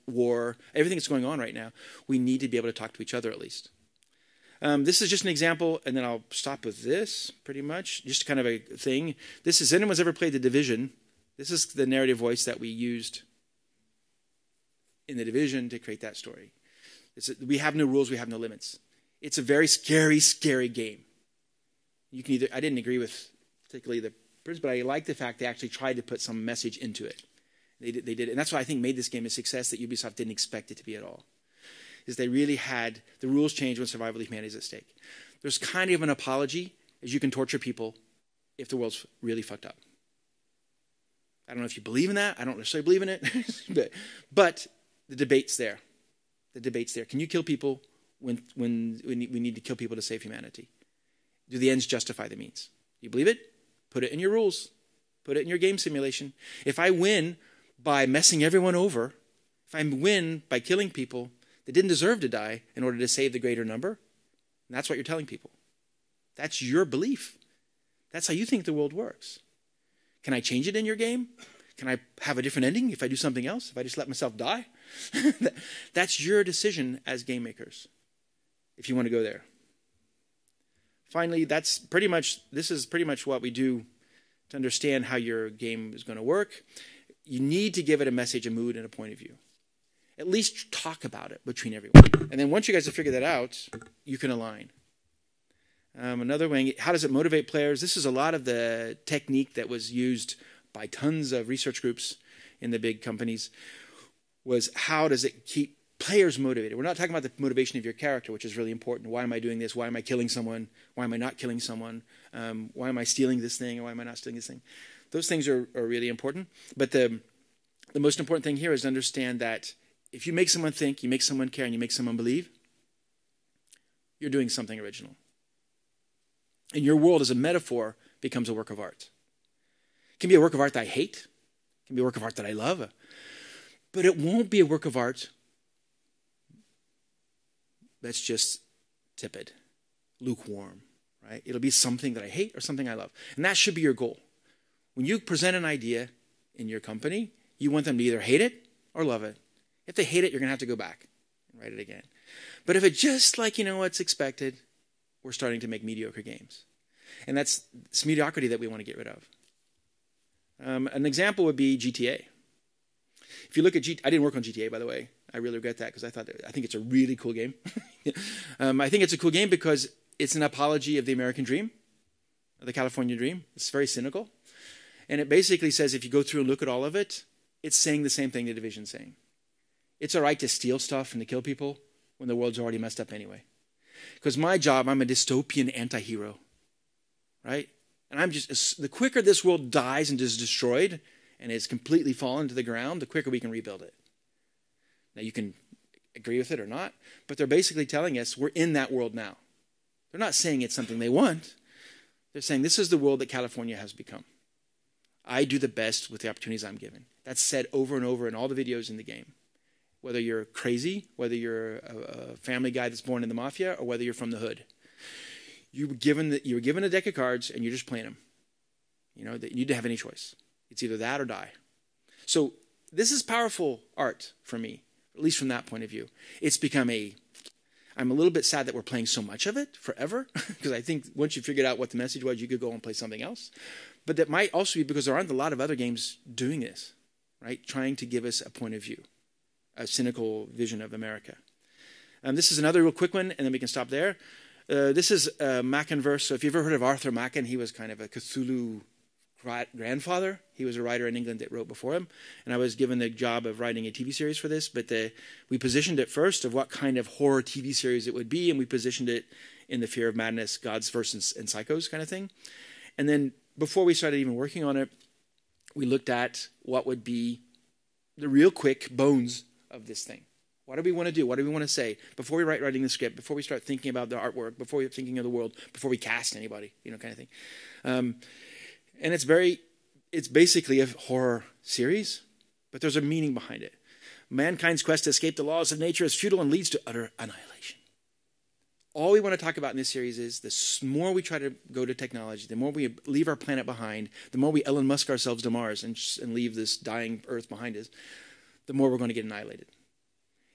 war, everything that's going on right now, we need to be able to talk to each other at least. This is just an example, and then I'll stop with this pretty much. Just kind of a thing. This is, anyone's ever played The Division? This is the narrative voice that we used in The Division to create that story. We have no rules, we have no limits. It's a very scary, scary game. You can I didn't agree with particularly the prince, but I like the fact they actually tried to put some message into it. They did, and that's what I think made this game a success that Ubisoft didn't expect it to be at all. Is they really had the rules change when survival of humanity is at stake. There's kind of an apology, as you can torture people if the world's really fucked up. I don't know if you believe in that. I don't necessarily believe in it, but the debate's there. The debate's there. Can you kill people when we need to kill people to save humanity? Do the ends justify the means? Do you believe it? Put it in your rules. Put it in your game simulation. If I win by messing everyone over, if I win by killing people that didn't deserve to die in order to save the greater number, that's what you're telling people. That's your belief. That's how you think the world works. Can I change it in your game? Can I have a different ending if I do something else? If I just let myself die? That's your decision as game makers, if you want to go there. Finally, this is pretty much what we do to understand how your game is going to work. You need to give it a message, a mood, and a point of view. At least talk about it between everyone. And then once you guys have figured that out, you can align. Another way, how does it motivate players? This is a lot of the technique that was used by tons of research groups in the big companies, was how does it keep players motivated? We're not talking about the motivation of your character, which is really important. Why am I doing this? Why am I killing someone? Why am I not killing someone? Why am I stealing this thing? Or why am I not stealing this thing? Those things are really important. But the most important thing here is to understand that if you make someone think, you make someone care, and you make someone believe, you're doing something original. And your world as a metaphor becomes a work of art. It can be a work of art that I hate. It can be a work of art that I love. But it won't be a work of art that's just tepid, lukewarm, right? It'll be something that I hate or something I love. And that should be your goal. When you present an idea in your company, you want them to either hate it or love it. If they hate it, you're going to have to go back and write it again. But if it's just like, what's expected, we're starting to make mediocre games. And that's this mediocrity that we want to get rid of. An example would be GTA. If you look at I didn't work on GTA, by the way. I really regret that because I think it's a really cool game. I think it's a cool game because it's an apology of the American dream, of the California dream. It's very cynical. And it basically says, if you go through and look at all of it, it's saying the same thing the Division's saying. It's all right to steal stuff and to kill people when the world's already messed up anyway. Because my job, I'm a dystopian anti-hero, right? And I'm just, the quicker this world dies and is destroyed, and it's completely fallen to the ground, the quicker we can rebuild it. Now, you can agree with it or not, but they're basically telling us we're in that world now. They're not saying it's something they want. They're saying this is the world that California has become. I do the best with the opportunities I'm given. That's said over and over in all the videos in the game. Whether you're crazy, whether you're a family guy that's born in the mafia, or whether you're from the hood. You were given a deck of cards and you're just playing them. You need to have any choice. It's either that or die. So this is powerful art for me, at least from that point of view. It's become I'm a little bit sad that we're playing so much of it forever, because I think once you figured out what the message was, you could go and play something else. But that might also be because there aren't a lot of other games doing this, right? Trying to give us a point of view, a cynical vision of America. This is another real quick one, and then we can stop there. This is Mackenverse. So if you've ever heard of Arthur Machen, he was kind of a Cthulhu grandfather. He was a writer in England that wrote before him, and I was given the job of writing a TV series for this, but we positioned it first of what kind of horror TV series it would be, and we positioned it in the Fear of Madness, Gods First and Psychos kind of thing. And then before we started even working on it, we looked at what would be the real quick bones of this thing. What do we want to do? What do we want to say? Before we writing the script, before we start thinking about the artwork, before we're thinking of the world, before we cast anybody, kind of thing. And it's basically a horror series, but there's a meaning behind it. Mankind's quest to escape the laws of nature is futile and leads to utter annihilation. All we want to talk about in this series is the more we try to go to technology, the more we leave our planet behind, the more we Elon Musk ourselves to Mars and leave this dying Earth behind us, the more we're going to get annihilated.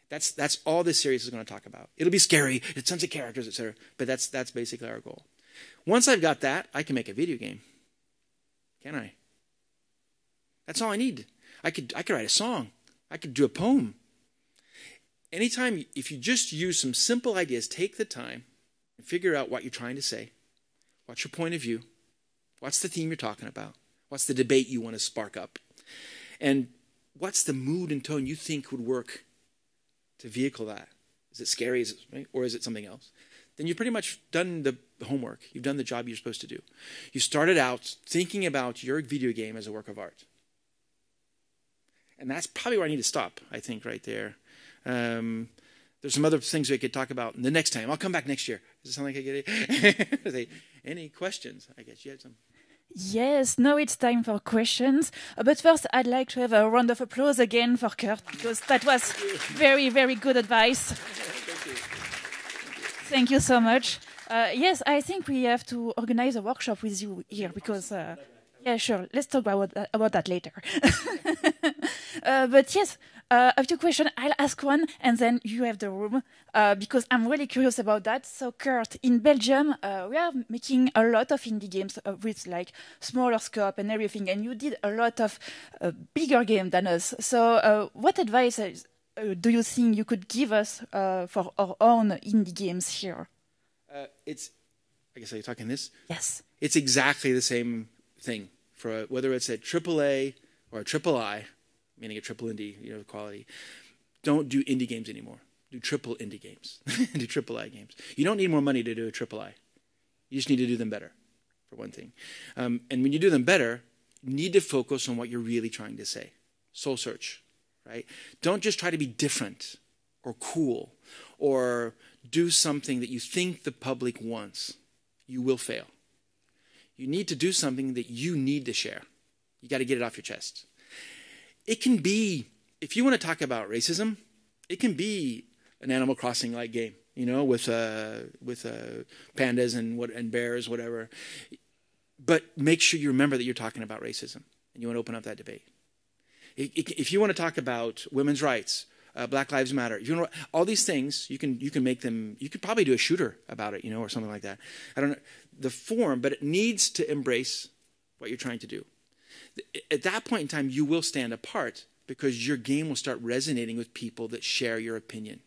That's all this series is going to talk about. It'll be scary, it's tons of characters, etc. But that's basically our goal. Once I've got that, I can make a video game. Can I? That's all I need. I could write a song. I could do a poem. Anytime, if you just use some simple ideas, take the time and figure out what you're trying to say. What's your point of view? What's the theme you're talking about? What's the debate you want to spark up? And what's the mood and tone you think would work to vehicle that? Is it scary, or is it something else? Then you've pretty much done the homework. You've done the job you're supposed to do. You started out thinking about your video game as a work of art. And that's probably where I need to stop, I think, right there. There's some other things we could talk about the next time. I'll come back next year. Does it sound like I get it? Any questions? I guess you had some. Yes, now it's time for questions. But first, I'd like to have a round of applause again for Kurt, because that was very, very good advice. Thank you. Thank you so much. Yes, I think we have to organize a workshop with you here, because... yeah, sure. Let's talk about that later. But yes, I have two questions. I'll ask one, and then you have the room, because I'm really curious about that. So, Kurt, in Belgium, we are making a lot of indie games with like smaller scope and everything, and you did a lot of bigger games than us. So, what advice do you think you could give us for our own indie games here? I guess, are you talking this? Yes. It's exactly the same thing for whether it's a AAA or a III, meaning a triple indie, quality. Don't do indie games anymore. Do triple indie games. Do AAA games. You don't need more money to do a AAA. You just need to do them better, for one thing. And when you do them better, you need to focus on what you're really trying to say. Soul search, right? Don't just try to be different or cool or do something that you think the public wants. You will fail. You need to do something that you need to share. You got to get it off your chest. It can be, if you want to talk about racism, it can be an Animal Crossing-like game, with pandas and bears, whatever. But make sure you remember that you're talking about racism, and you want to open up that debate. If you want to talk about women's rights, Black Lives Matter, all these things, you can make them. You could probably do a shooter about it, or something like that. I don't know the form, but it needs to embrace what you're trying to do. At that point in time, you will stand apart because your game will start resonating with people that share your opinion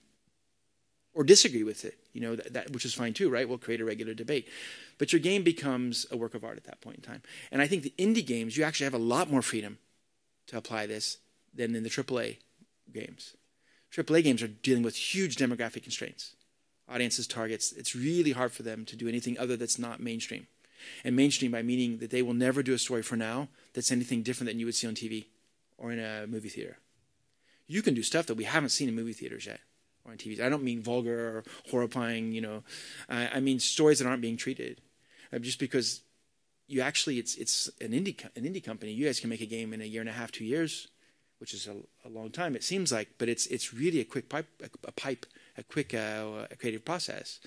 or disagree with it. That which is fine too, right? We'll create a regular debate, but your game becomes a work of art at that point in time. And I think the indie games, you actually have a lot more freedom to apply this than in the AAA games. AAA games are dealing with huge demographic constraints, audiences, targets. It's really hard for them to do anything other that's not mainstream. And mainstream by meaning that they will never do a story for now that's anything different than you would see on TV or in a movie theater. You can do stuff that we haven't seen in movie theaters yet or on TVs. I don't mean vulgar or horrifying, I mean stories that aren't being treated. Just because you actually, it's an indie company. You guys can make a game in a year and a half, 2 years, which is a long time, it seems like, but it's really a quick a quick creative process.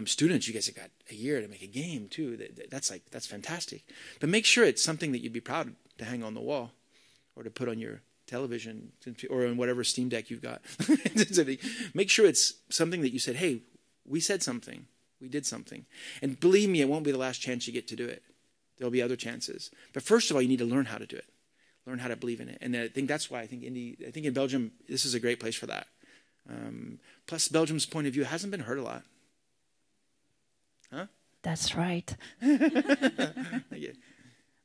Students, you guys have got a year to make a game too. That's fantastic. But make sure it's something that you'd be proud to hang on the wall or to put on your television or on whatever Steam Deck you've got. Make sure it's something that you said, hey, we said something. We did something. And believe me, it won't be the last chance you get to do it. There'll be other chances. But first of all, you need to learn how to do it. Learn how to believe in it. And I think that's why I think in Belgium, this is a great place for that. Plus, Belgium's point of view hasn't been heard a lot. Huh? That's right. Yeah.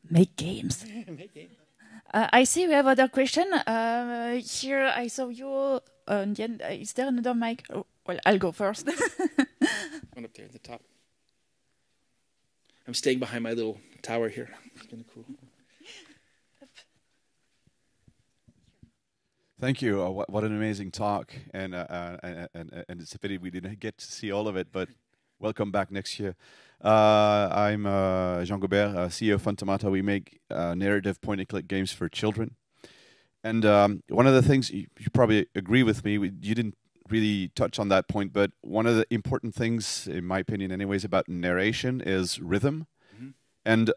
Make games. Make games. I see we have other question. Here I saw you. Is there another mic? Oh, well, I'll go first. One up there at the top. I'm staying behind my little tower here. It's kind of cool. Thank you. What an amazing talk, and it's a pity we didn't get to see all of it, but welcome back next year. I'm Jean Gobert, CEO of Fun Tomato. We make narrative point-and-click games for children. And one of the things, you probably agree with me, you didn't really touch on that point, but one of the important things, in my opinion anyways, about narration is rhythm. Mm-hmm. And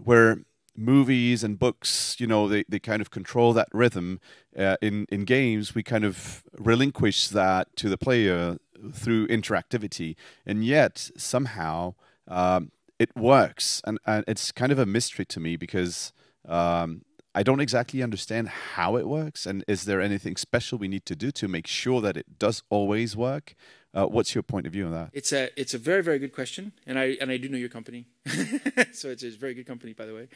where movies and books, they kind of control that rhythm, in games, we kind of relinquish that to the player through interactivity. And yet, somehow, it works. And it's kind of a mystery to me because I don't exactly understand how it works. And is there anything special we need to do to make sure that it does always work? What's your point of view on that? It's a very, very good question, and I do know your company, so it's a very good company, by the way.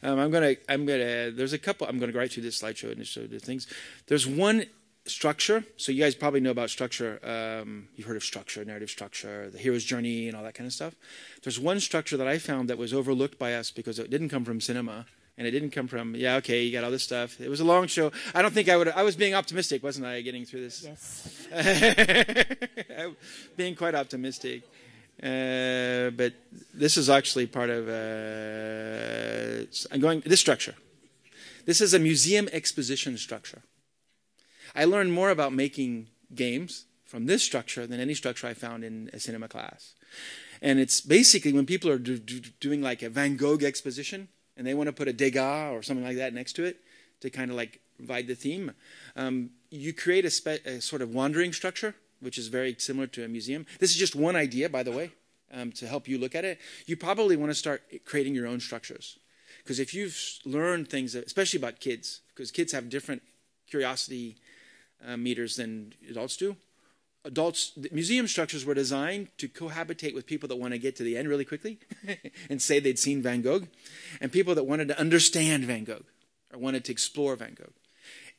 There's a couple. I'm gonna go right through this slideshow and show the things. There's one structure. So you guys probably know about structure. You've heard of structure, narrative structure, the hero's journey, and all that kind of stuff. There's one structure that I found that was overlooked by us because it didn't come from cinema. And it didn't come from, okay, you got all this stuff. It was a long show. I don't think I was being optimistic, wasn't I, getting through this? Yes. Being quite optimistic. But this is actually part of, this structure. This is a museum exposition structure. I learned more about making games from this structure than any structure I found in a cinema class. And it's basically when people are doing like a Van Gogh exposition, and they want to put a Degas or something like that next to it to kind of like provide the theme. You create a sort of wandering structure, which is very similar to a museum. This is just one idea, by the way, to help you look at it. You probably want to start creating your own structures. Because if you've learned things, especially about kids, because kids have different curiosity meters than adults do. Museum structures were designed to cohabitate with people that want to get to the end really quickly and say they'd seen Van Gogh, and people that wanted to understand Van Gogh or wanted to explore Van Gogh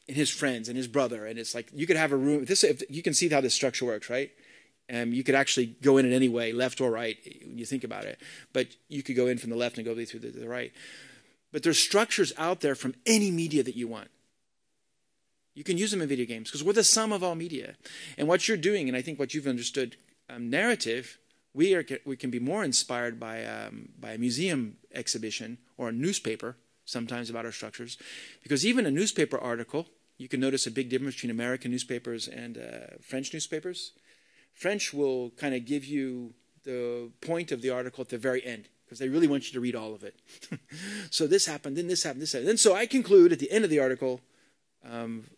and his friends and his brother. And it's like you could have a room. You can see how this structure works, right? You could actually go in it any way, left or right, when you think about it. But you could go in from the left and go through the right. But there's structures out there from any media that you want. You can use them in video games because we're the sum of all media. And what you're doing, and I think what you've understood, narrative, we can be more inspired by a museum exhibition or a newspaper sometimes about our structures. Because even a newspaper article, you can notice a big difference between American newspapers and French newspapers. French will kind of give you the point of the article at the very end because they really want you to read all of it. So this happened, then this happened, this happened. Then so I conclude at the end of the article,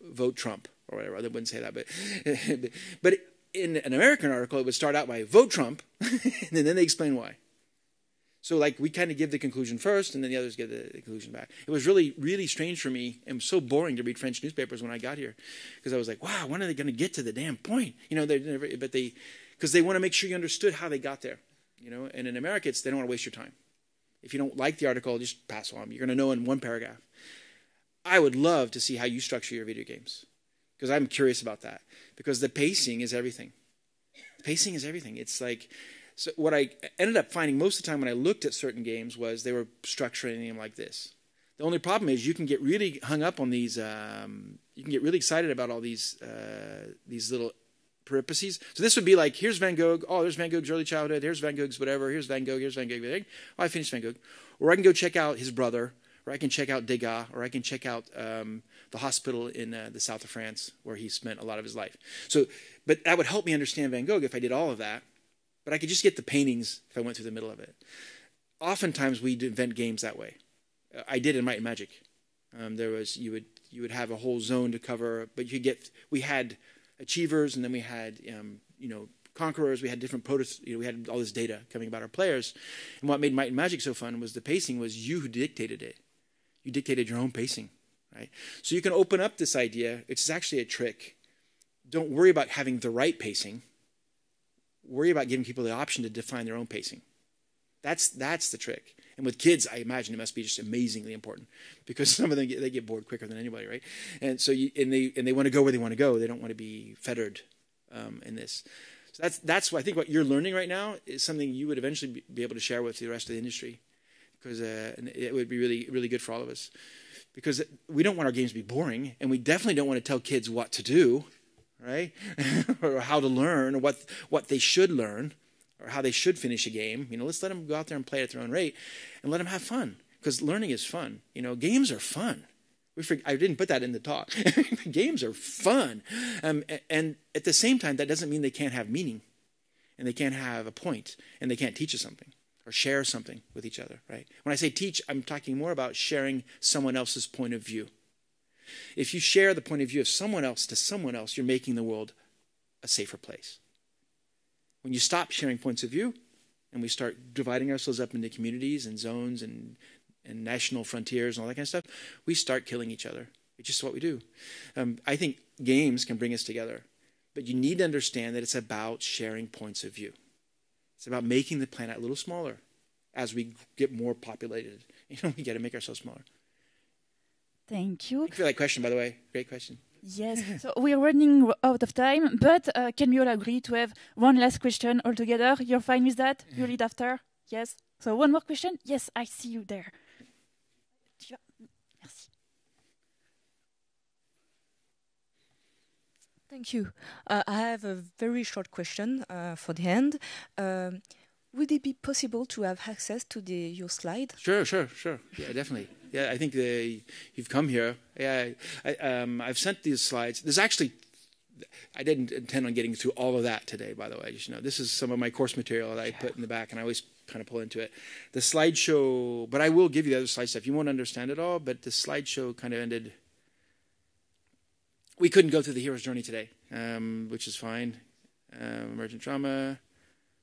vote Trump or whatever. I wouldn't say that, but in an American article, it would start out by vote Trump, and then they explain why. So like we kind of give the conclusion first, and then the others give the conclusion back. It was really, really strange for me and so boring to read French newspapers when I got here, because I was like, wow, when are they going to get to the damn point? Because they want to make sure you understood how they got there, And in America, they don't want to waste your time. If you don't like the article, just pass on. You're going to know in one paragraph. I would love to see how you structure your video games because I'm curious about that because the pacing is everything. The pacing is everything. It's like So what I ended up finding most of the time when I looked at certain games was they were structuring them like this. The only problem is you can get really hung up on these. You can get really excited about all these little peripeties. So this would be like, here's Van Gogh. Oh, there's Van Gogh's early childhood. Here's Van Gogh's whatever. Here's Van Gogh. Here's Van Gogh. Oh, I finished Van Gogh. Or I can go check out his brother. Or I can check out Degas. Or I can check out the hospital in the south of France where he spent a lot of his life. So, but that would help me understand Van Gogh if I did all of that. But I could just get the paintings if I went through the middle of it. Oftentimes we invent games that way. I did in Might and Magic. You would have a whole zone to cover, but we had achievers, and then we had conquerors. We had different we had all this data coming about our players, and what made Might and Magic so fun was the pacing was you who dictated it. You dictated your own pacing, right? So you can open up this idea. It's actually a trick. Don't worry about having the right pacing. Worry about giving people the option to define their own pacing. That's the trick. And with kids, I imagine it must be just amazingly important because some of them they get bored quicker than anybody, right? And so they want to go where they want to go. They don't want to be fettered in this. So that's what I think what you're learning right now is something you would eventually be able to share with the rest of the industry, because it would be really, really good for all of us. Because we don't want our games to be boring, and we definitely don't want to tell kids what to do, right? Or how to learn, or what they should learn, or how they should finish a game. Let's let them go out there and play at their own rate, and let them have fun, because learning is fun. Games are fun. I didn't put that in the talk. Games are fun. And at the same time, that doesn't mean they can't have meaning, and they can't have a point, and they can't teach us something or share something with each other, right? When I say teach, I'm talking more about sharing someone else's point of view. If you share the point of view of someone else to someone else, you're making the world a safer place. When you stop sharing points of view and we start dividing ourselves up into communities and zones and national frontiers and all that kind of stuff, we start killing each other. It's just what we do. I think games can bring us together, but you need to understand that it's about sharing points of view. It's about making the planet a little smaller as we get more populated. We got to make ourselves smaller. Thank you. Thank you for that question, by the way. Great question. Yes, so we're running out of time, but can we all agree to have one last question altogether? You're fine with that? You lead after? Yes? So one more question? Yes, I see you there. Merci. Thank you. I have a very short question for the end. Would it be possible to have access to your slide? Sure. Yeah, definitely. Yeah, I think you've come here. Yeah, I've sent these slides. There's actually, I didn't intend on getting through all of that today, by the way. This is some of my course material that I put in the back, and I always kind of pull into it. The slideshow, but I will give you the other slide stuff. You won't understand it all, but the slideshow kind of ended. We couldn't go through the hero's journey today, which is fine. Emergent trauma,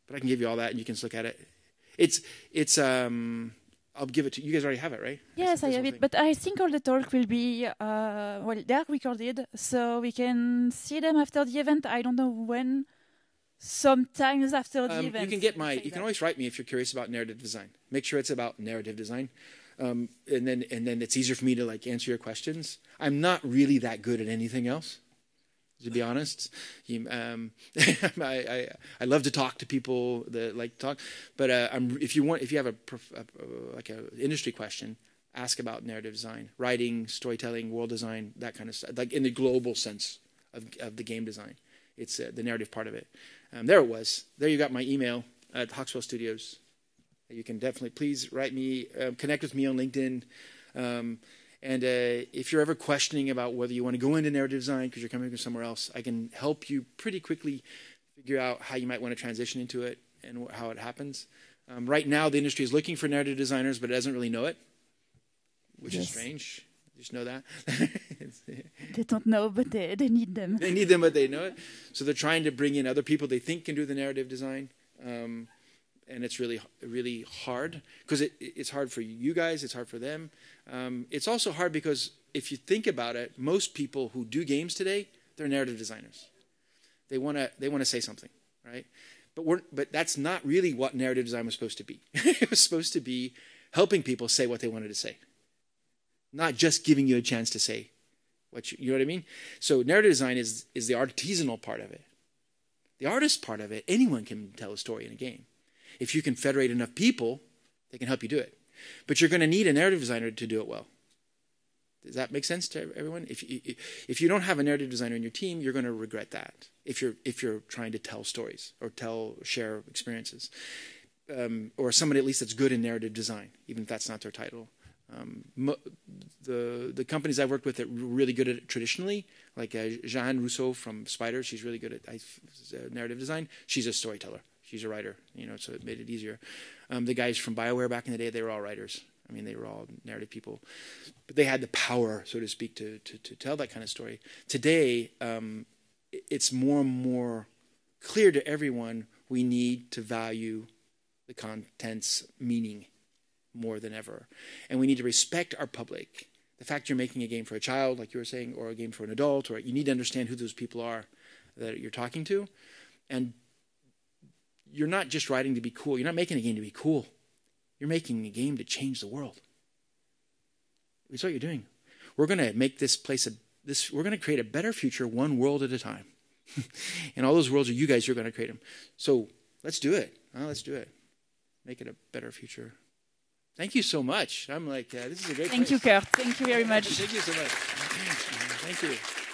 but I can give you all that, and you can look at it. It's I'll give it to you. You guys already have it, right? Yes, I have it. But I think all the talk will be, they are recorded, so we can see them after the event. I don't know when, sometimes after the event. You can always write me if you're curious about narrative design. Make sure it's about narrative design. And then it's easier for me to answer your questions. I'm not really that good at anything else, to be honest. I love to talk to people that like to talk, but if you have a industry question, ask about narrative design, writing, storytelling, world design, that kind of stuff, like in the global sense of the game design. It's the narrative part of it. There it was. There you got my email at Hawkswell Studios. You can definitely please write me, connect with me on LinkedIn. And if you're ever questioning about whether you want to go into narrative design because you're coming from somewhere else, I can help you pretty quickly figure out how you might want to transition into it and how it happens. Right now, the industry is looking for narrative designers, but it doesn't really know it, which is strange. Just know that. They don't know, but they need them. They need them, but they know it. So they're trying to bring in other people they think can do the narrative design. And it's really, really hard because it's hard for you guys. It's hard for them. It's also hard because if you think about it, most people who do games today, they're narrative designers. They want to say something, right? But that's not really what narrative design was supposed to be. It was supposed to be helping people say what they wanted to say, not just giving you a chance to say you know what I mean? So narrative design is the artisanal part of it. The artist part of it, anyone can tell a story in a game. If you can federate enough people, they can help you do it. But you're going to need a narrative designer to do it well. Does that make sense to everyone? If you don't have a narrative designer in your team, you're going to regret that. If you're trying to tell stories or share experiences, or somebody at least that's good in narrative design, even if that's not their title. The companies I've worked with that were really good at it traditionally, like Jeanne Rousseau from Spider, she's really good at narrative design. She's a storyteller. She's a writer, so it made it easier. The guys from BioWare back in the day, they were all writers. I mean, they were all narrative people, but they had the power, so to speak, to tell that kind of story. Today, it's more and more clear to everyone we need to value the content's meaning more than ever, and we need to respect our public. The fact you're making a game for a child, like you were saying, or a game for an adult, or you need to understand who those people are that you're talking to, and you're not just writing to be cool. You're not making a game to be cool. You're making a game to change the world. That's what you're doing. We're going to make this place we're going to create a better future one world at a time. And all those worlds are you guys who are going to create them. So let's do it. Let's do it. Make it a better future. Thank you so much. I'm like, this is a great Thank you, Kurt. Thank you very much. Thank you so much. Thank you.